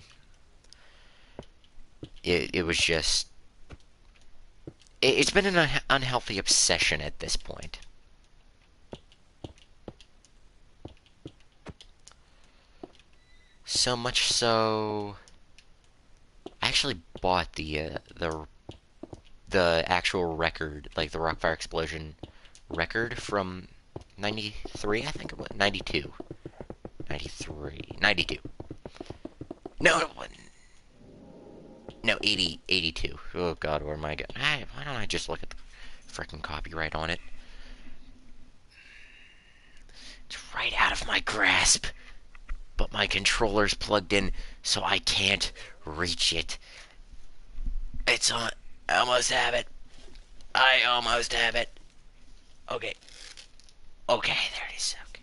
it was just it's been an unhealthy obsession at this point. So much so, I actually bought the actual record, like the Rockfire Explosion record from 93, I think it was 92. 93, 92. No, it wasn't. No, 80, 82. Oh god, where am I going? Why don't I just look at the freaking copyright on it? It's right out of my grasp. But my controller's plugged in, so I can't reach it. It's on. I almost have it. I almost have it. Okay. Okay, there it is. Okay.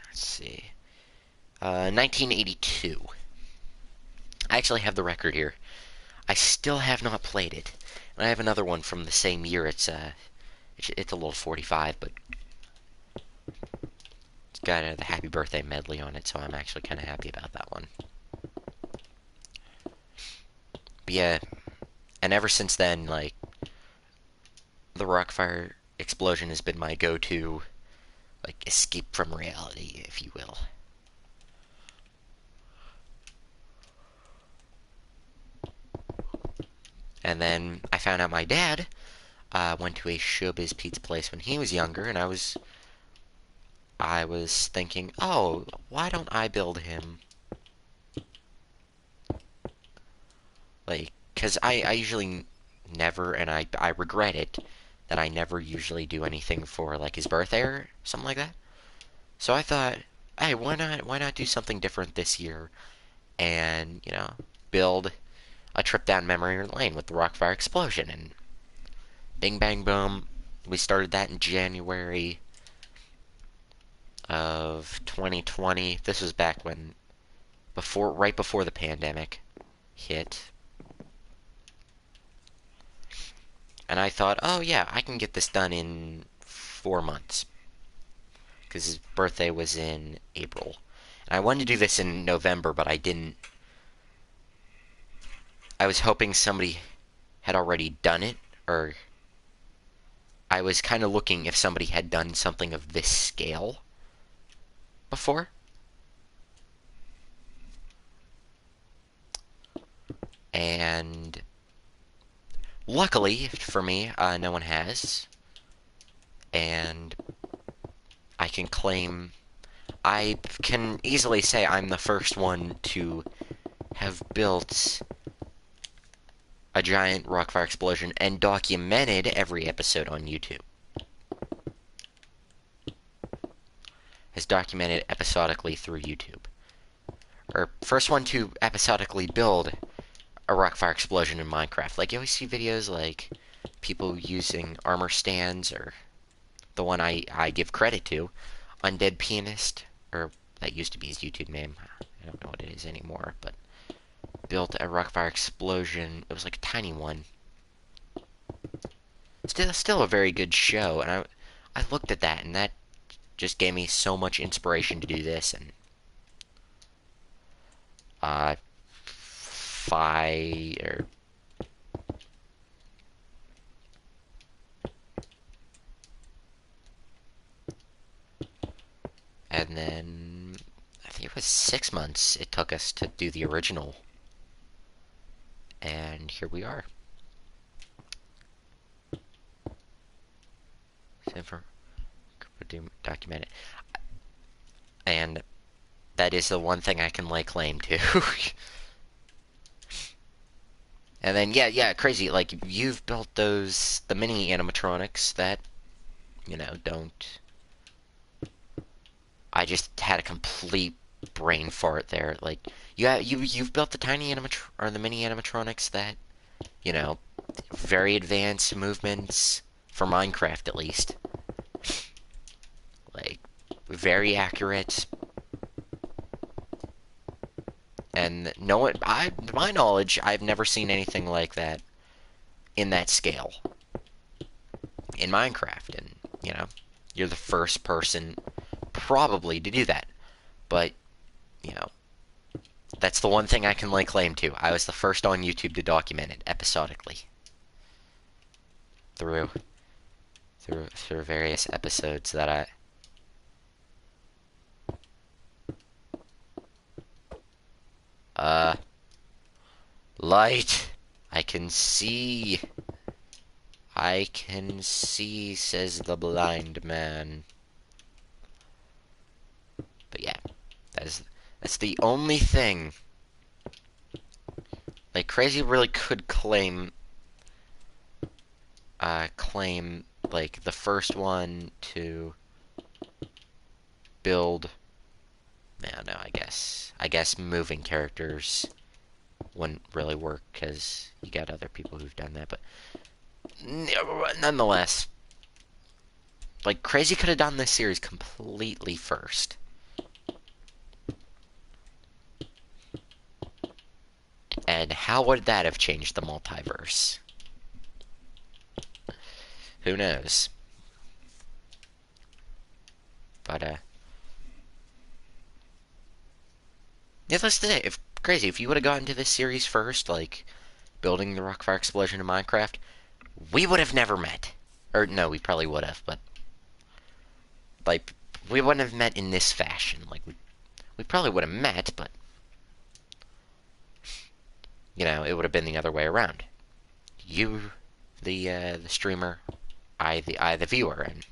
Let's see. 1982. I actually have the record here. I still have not played it. And I have another one from the same year. It's a little 45, but it's got the Happy Birthday medley on it, so I'm actually kind of happy about that one. But yeah, and ever since then, like, the Rockfire Explosion has been my go-to, like, escape from reality, if you will. And then I found out my dad went to a Showbiz Pizza place when he was younger, and I was thinking, oh, why don't I build him? Like, because I usually never, and I regret it, that I never usually do anything for, like, his birthday or something like that. So I thought, hey, why not do something different this year and, build a trip down memory lane with the Rockfire Explosion. And bing, bang, boom. We started that in January of 2020. This was back when, right before the pandemic hit. And I thought, oh yeah, I can get this done in 4 months. Because his birthday was in April. And I wanted to do this in November, but I didn't I was hoping somebody had already done it, or I was kind of looking if somebody had done something of this scale before. And luckily for me, no one has. And I can claim, I can easily say I'm the first one to have built a giant rockfire explosion and documented every episode on YouTube. Has documented episodically through YouTube. Or first one to episodically build a rockfire explosion in Minecraft. Like, you always see videos like people using armor stands, or the one I give credit to, Undead Pianist, or that used to be his YouTube name. I don't know what it is anymore, but built a rockfire explosion. It was like a tiny one. Still a very good show, and I looked at that, and that just gave me so much inspiration to do this, and fire. And then I think it was 6 months it took us to do the original. And here we are. For document it. And that is the one thing I can lay claim to. And then yeah, crazy. Like, you've built the mini animatronics that, don't. I just had a complete brain fart there. Like, you've built the the mini animatronics that, very advanced movements for Minecraft, at least. Like, very accurate. And to my knowledge, I've never seen anything like that in that scale in Minecraft. And, you're the first person probably to do that. But, that's the one thing I can lay claim to. I was the first on YouTube to document it episodically. Through various episodes that light. I can see. I can see, says the blind man. But yeah, that's the only thing. Like, Crazy really could claim like the first one to build. No, I guess moving characters wouldn't really work because you got other people who've done that. But nonetheless, like, Crazy could have done this series completely first. And how would that have changed the multiverse? Who knows? But, needless to say, if Crazy, if you would have gotten to this series first, like building the Rockfire Explosion in Minecraft, we would have never met. Or, no, we probably would have, but, like, we wouldn't have met in this fashion. Like, we probably would have met, but, it would have been the other way around. You, the streamer, I, the viewer, and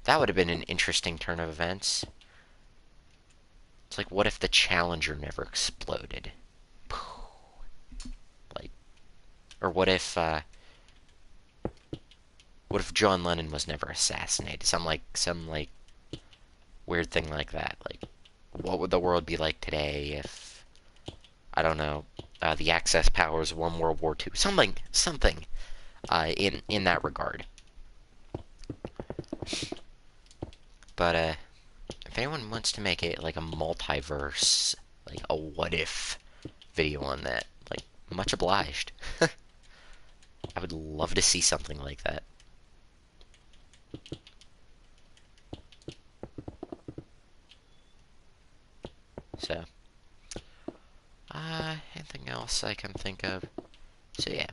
that would have been an interesting turn of events. It's like, what if the Challenger never exploded? Like, or what if John Lennon was never assassinated? Some weird thing like that. Like, what would the world be like today if, I don't know, the Axis powers won World War II? Something in that regard. But if anyone wants to make it like a multiverse, like a what if video on that, like, much obliged. I would love to see something like that. So, Anything else I can think of? So yeah,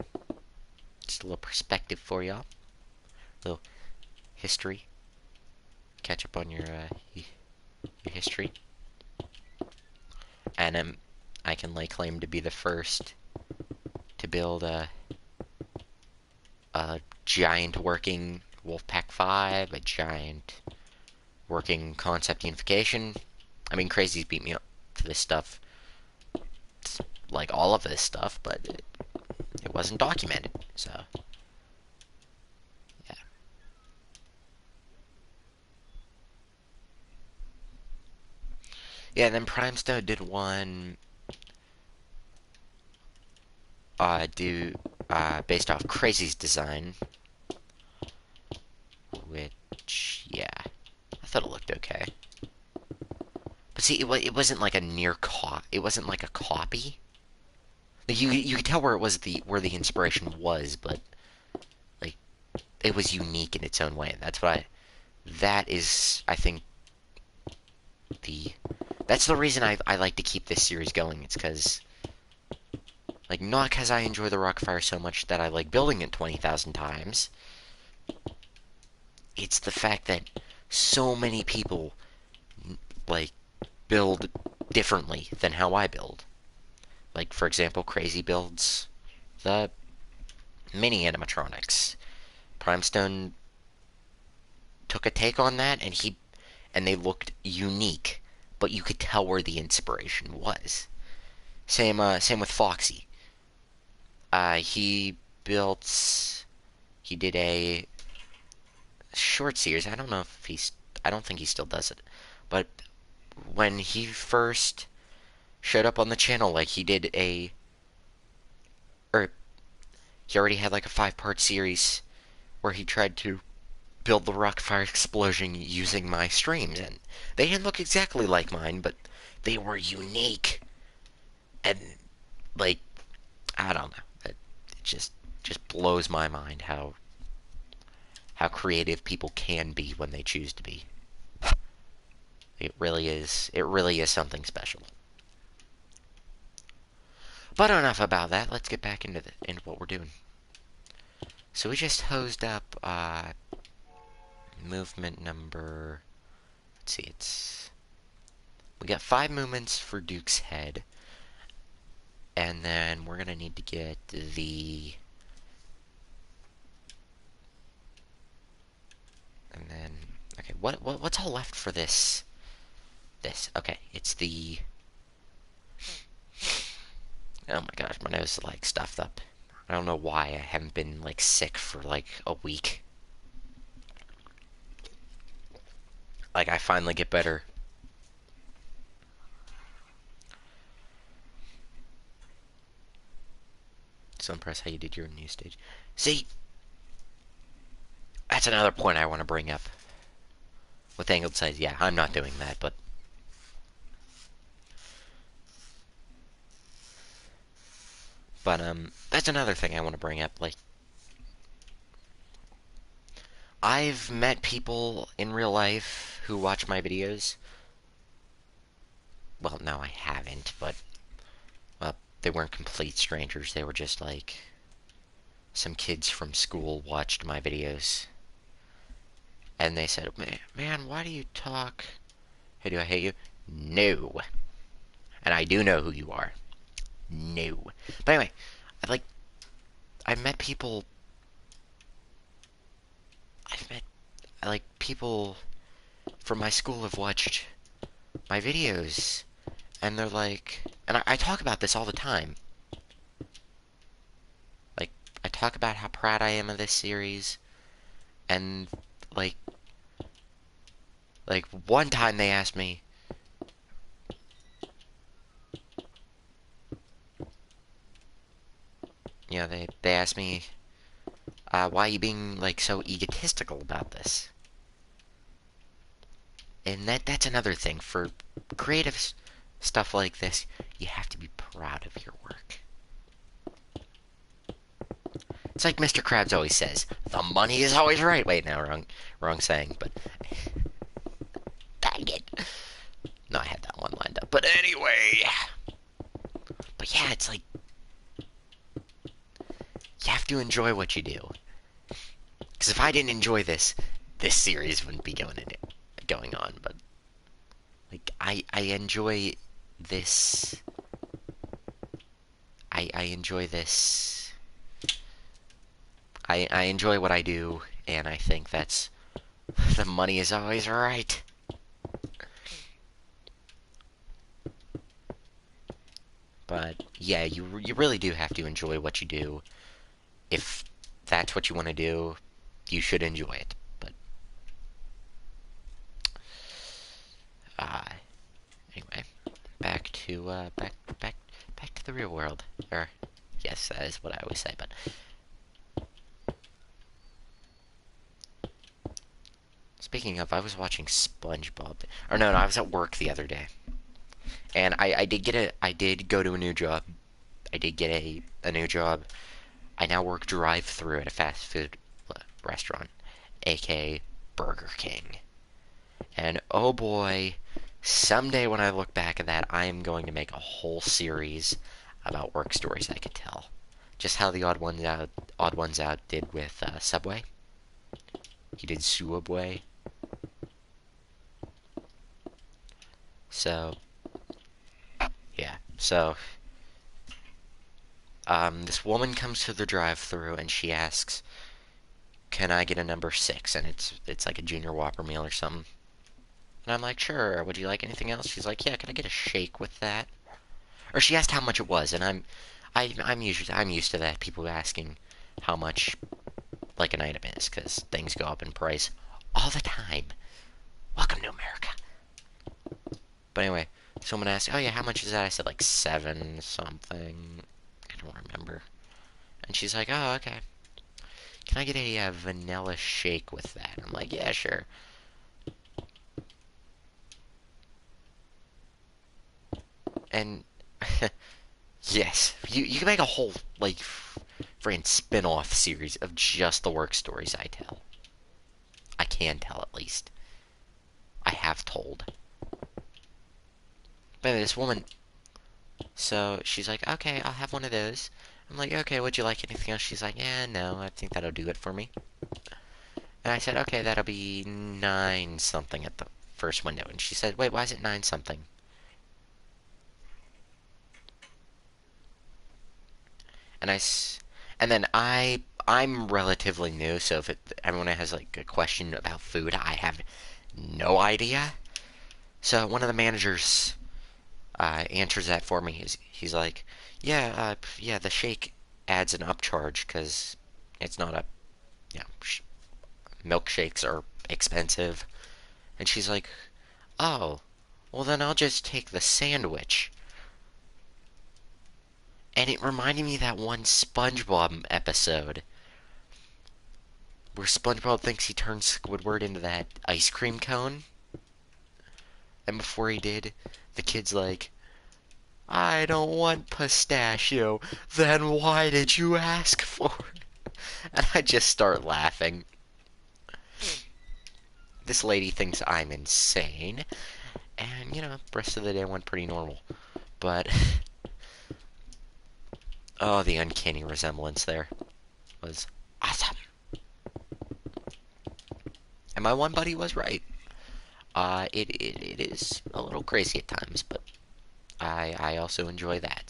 just a little perspective for y'all. A little history. Catch up on your history. And I can lay claim to be the first to build a giant working Wolfpack 5, a giant working concept unification. I mean, Crazy's beat me up to this stuff, like all of this stuff, but it wasn't documented, so yeah. Yeah, and then Primestone did one, based off Crazy's design, which, yeah, I thought it looked okay. But see, it wasn't like a it wasn't like a copy. Like you could tell where the inspiration was, but like it was unique in its own way. That is, I think, the that's the reason I like to keep this series going. It's because, like, not because I enjoy the Rockfire so much that I like building it 20,000 times. It's the fact that so many people, like, build differently than how I build. Like, for example, Crazy builds the mini animatronics. Primestone took a take on that, and they looked unique, but you could tell where the inspiration was. Same with Foxy. He built, he did a short series. I don't think he still does it, but when he first showed up on the channel, like or he already had like a 5-part series where he tried to build the Rockfire explosion using my streams, and they didn't look exactly like mine, but they were unique, and like, I don't know, it just blows my mind how creative people can be when they choose to be. It really is something special. But enough about that. Let's get back into what we're doing. So we just hosed up movement number. Let's see, we got 5 movements for Duke's head, and then we're gonna need to get the. And then, okay, what's all left for this? Okay, it's the. Oh my gosh, my nose is like stuffed up. I don't know why I haven't been like sick for like a week. Like, I finally get better. So impressed how you did your new stage. See, that's another point I want to bring up. With angled sides, yeah, I'm not doing that, but that's another thing I want to bring up. Like, I've met people in real life who watch my videos. Well, no, I haven't, but, well, they weren't complete strangers. They were just like some kids from school watched my videos, and they said, "Man, why do you talk? Hey, do I hate you? No, and I do know who you are. No, but anyway, I've met people. I've met like people from my school have watched my videos, and they're like, and I talk about this all the time. Like, I talk about how proud I am of this series, and like, one time they asked me, they asked me, why are you being like so egotistical about this? And that's another thing for creative stuff like this. You have to be proud of your work. It's like Mr. Krabs always says, the money is always right. Wait, now wrong saying, but dang it. No, I had that one lined up. But anyway, yeah, it's like you have to enjoy what you do. Because if I didn't enjoy this series wouldn't be going on. But like I enjoy this. I enjoy this. I enjoy what I do, and I think that's the money is always right. But yeah, you really do have to enjoy what you do. If that's what you want to do, you should enjoy it. But uh, anyway, back to the real world. Or yes, that is what I always say. But speaking of, I was watching SpongeBob. Or no, I was at work the other day, and I did go to a new job. I did get a new job. I now work drive-through at a fast food restaurant, aka Burger King. And oh boy, someday when I look back at that, I am going to make a whole series about work stories I could tell. Just how the Odd Ones Out did with Subway. He did Subway. So yeah. So this woman comes to the drive-through and she asks, "Can I get a number 6?" And it's like a junior Whopper meal or something. And I'm like, "Sure. Would you like anything else?" She's like, "Yeah. Can I get a shake with that?" Or she asked how much it was, and I'm used to that. People asking how much like an item is, because things go up in price all the time. Welcome to America. But anyway, someone asked, "Oh yeah, how much is that?" I said like 7 something. I don't remember. And she's like, "Oh okay. Can I get a vanilla shake with that?" I'm like, "Yeah, sure." And yes, you can make a whole like friggin' spin-off series of just the work stories I tell. I can tell at least. I have told. But anyway, this woman, so she's like, "Okay, I'll have one of those." I'm like, "Okay, would you like anything else?" She's like, "Yeah, no, I think that'll do it for me." And I said, "Okay, that'll be 9 something at the first window." And she said, "Wait, why is it 9 something?" And and then I'm relatively new, so if everyone has like a question about food, I have no idea. So one of the managers answers that for me. He's like, "Yeah, yeah, the shake adds an upcharge because it's not a, you know, milkshakes are expensive." And she's like, "Oh, well then I'll just take the sandwich." And it reminded me of that one SpongeBob episode where SpongeBob thinks he turns Squidward into that ice cream cone, and before he did, the kid's like, "I don't want pistachio." "Then why did you ask for it?" And I just start laughing. This lady thinks I'm insane, and the rest of the day went pretty normal. But oh, the uncanny resemblance there was awesome. And my one buddy was right. It is a little crazy at times, but I also enjoy that.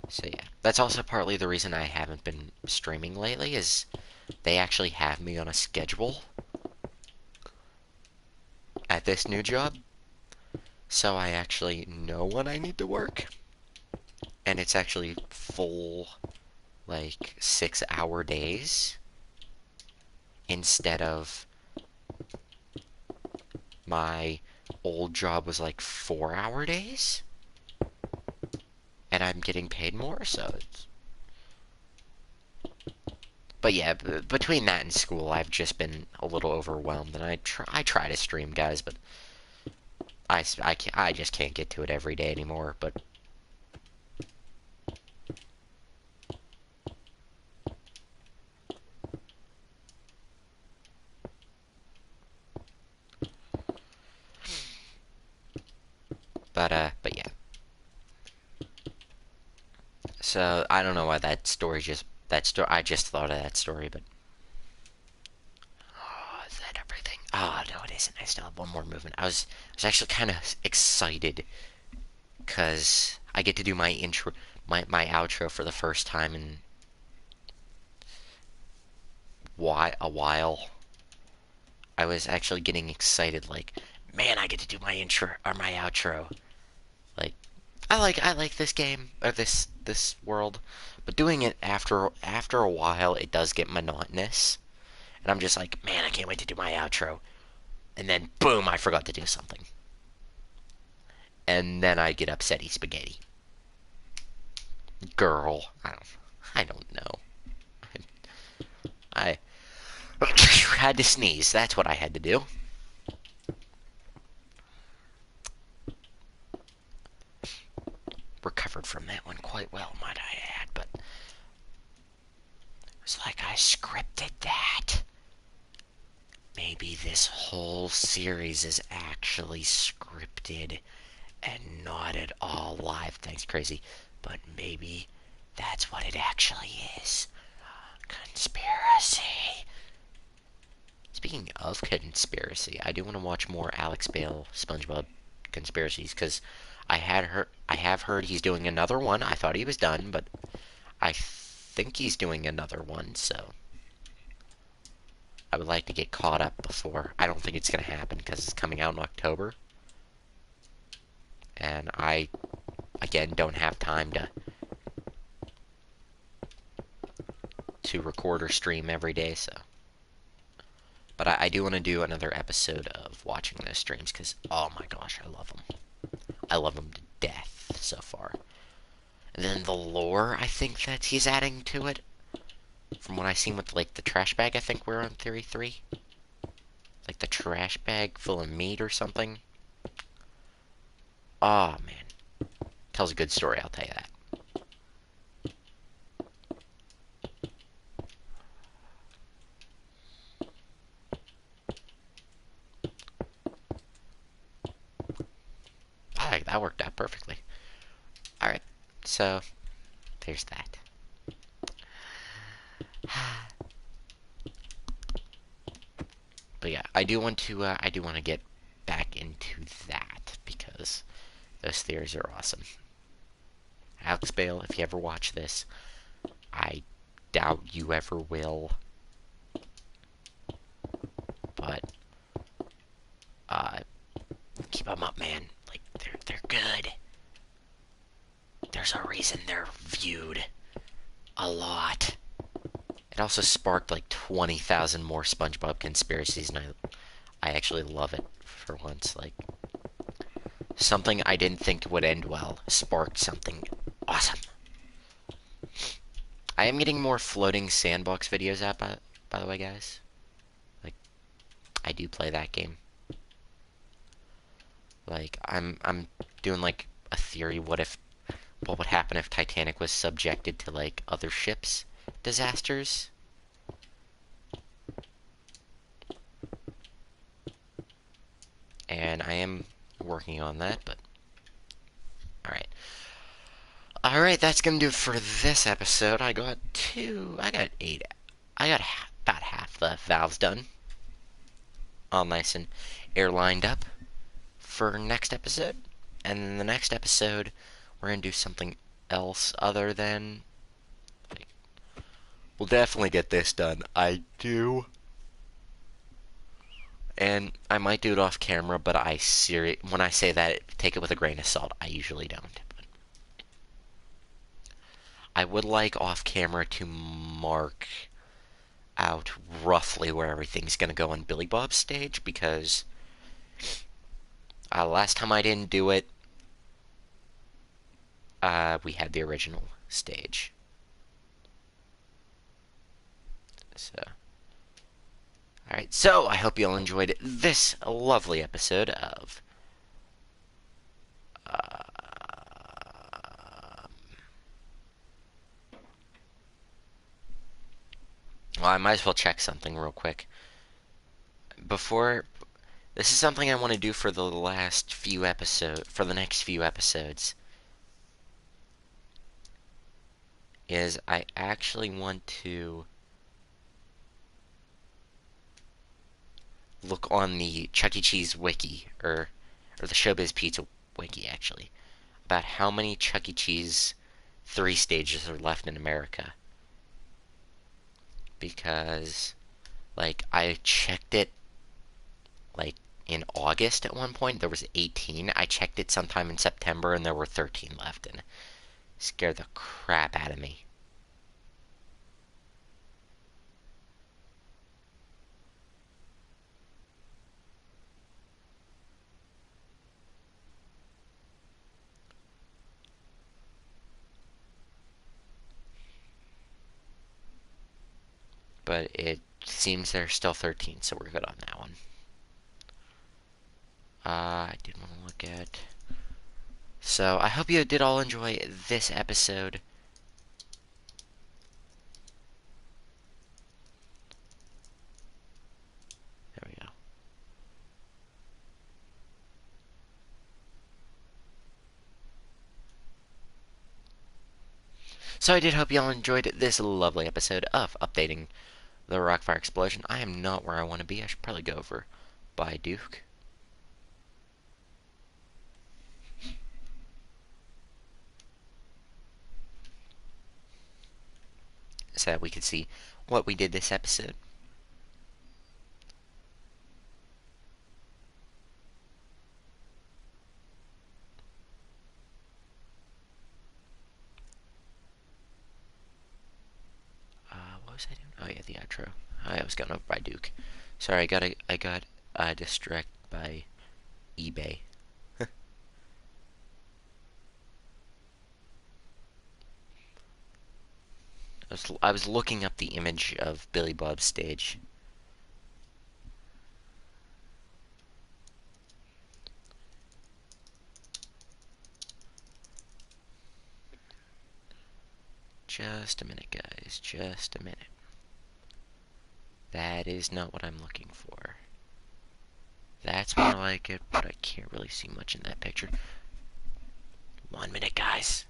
So yeah, that's also partly the reason I haven't been streaming lately. Is they actually have me on a schedule at this new job, so I actually know when I need to work, and it's actually full like 6-hour days instead of my old job was like 4-hour days, and I'm getting paid more, so it's. But yeah, between that and school, I've just been a little overwhelmed, and I try to stream, guys, but I just can't get to it every day anymore. But yeah. So I don't know why that story just that story. I just thought of that story, but oh, is that everything? Oh no, it isn't. I still have one more movement. I was actually kind of excited because I get to do my intro, my outro for the first time in a while. I was actually getting excited, like, man, I get to do my intro or my outro. Like, I like this game or this world, but doing it after a while, it does get monotonous. And I'm just like, man, I can't wait to do my outro. And then boom, I forgot to do something. And then I get upsetty spaghetti. Girl, I don't know. I had to sneeze. That's what I had to do. Recovered from that one quite well, might I add, but it's like I scripted that. Maybe this whole series is actually scripted and not at all live. Thanks, crazy. But maybe that's what it actually is. Conspiracy. Speaking of conspiracy, I do want to watch more Alex Bale SpongeBob conspiracies because I have heard he's doing another one. I thought he was done, but I think he's doing another one, so I would like to get caught up before. I don't think it's going to happen because it's coming out in October. And I, again, don't have time to record or stream every day, so. But I do want to do another episode of watching those streams because, oh my gosh, I love them. I love them to death so far. And then the lore, I think that he's adding to it. From what I've seen with, like, the trash bag, I think we're on Theory 3. Like the trash bag full of meat or something. Oh, man. Tells a good story, I'll tell you that. Alright, that worked out perfectly. Alright, so there's that. But yeah, I do want to get back into that because those theories are awesome. Alex Bale, if you ever watch this, I doubt you ever will. But keep them up, man. Like they're good. There's a reason they're viewed a lot. It also sparked like 20,000 more SpongeBob conspiracies, and I actually love it for once. Like something I didn't think would end well sparked something awesome. I am getting more floating sandbox videos out by the way, guys. Like I do play that game. Like I'm doing like a theory. What would happen if Titanic was subjected to like other ships disasters? And I am working on that, but alright. Alright, that's gonna do it for this episode. I got about half the valves done. All nice and air-lined up for next episode. And in the next episode, we're gonna do something else other than... Like, we'll definitely get this done. I do. And I might do it off camera, but when I say that, take it with a grain of salt. I usually don't. But I would like off camera to mark out roughly where everything's gonna go on Billy Bob's stage, because last time I didn't do it, we had the original stage. So, alright, so I hope you all enjoyed this lovely episode of well, I might as well check something real quick. Before This is something I want to do for the last few episodes, for the next few episodes. Is I actually want to look on the Chuck E. Cheese wiki, or the Showbiz Pizza wiki, actually, about how many Chuck E. Cheese 3 stages are left in America. Because, like, I checked it, like, in August at one point, there was 18. I checked it sometime in September, and there were 13 left, and it scared the crap out of me. But it seems there's still 13, so we're good on that one. I did want to look at... So, I hope you did all enjoy this episode. There we go. So I did hope y'all enjoyed this lovely episode of Updating the Rockfire Explosion. I am not where I want to be. I should probably go over by Duke. So that we could see what we did this episode. What was I doing? Oh yeah, the outro. I was going over by Duke. Sorry, I got distracted by eBay. I was looking up the image of Billy Bob's stage. Just a minute, guys. Just a minute. That is not what I'm looking for. That's more like it, but I can't really see much in that picture. 1 minute, guys.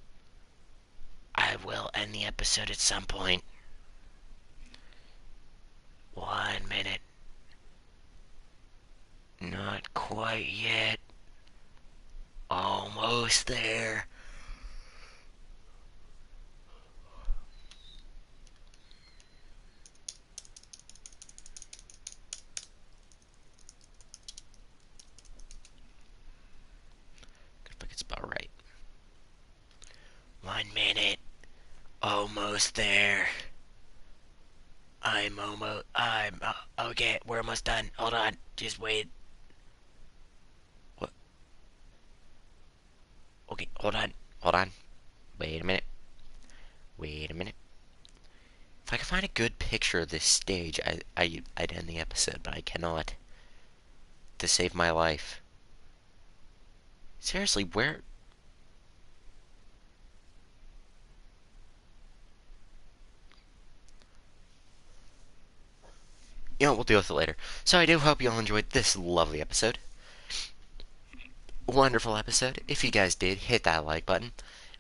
I will end the episode at some point. 1 minute. Not quite yet. Almost there. Looks like it's about right. 1 minute. Almost there. Okay, we're almost done. Hold on. Just wait. What? Okay, hold on. Hold on. Wait a minute. Wait a minute. If I could find a good picture of this stage, I'd end the episode, but I cannot. To save my life. Seriously, where... You know, we'll deal with it later. So I do hope you all enjoyed this lovely episode. Wonderful episode. If you guys did, hit that like button.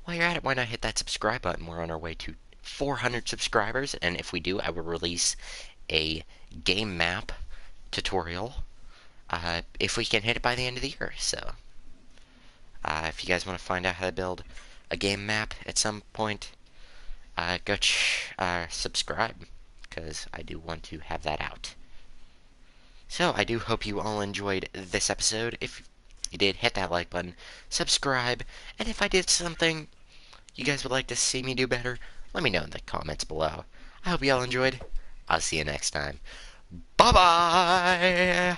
While you're at it, why not hit that subscribe button? We're on our way to 400 subscribers, and if we do, I will release a game map tutorial if we can hit it by the end of the year. So, if you guys want to find out how to build a game map at some point, go subscribe, because I do want to have that out. So, I do hope you all enjoyed this episode. If you did, hit that like button, subscribe, and if I did something you guys would like to see me do better, let me know in the comments below. I hope you all enjoyed. I'll see you next time. Bye-bye!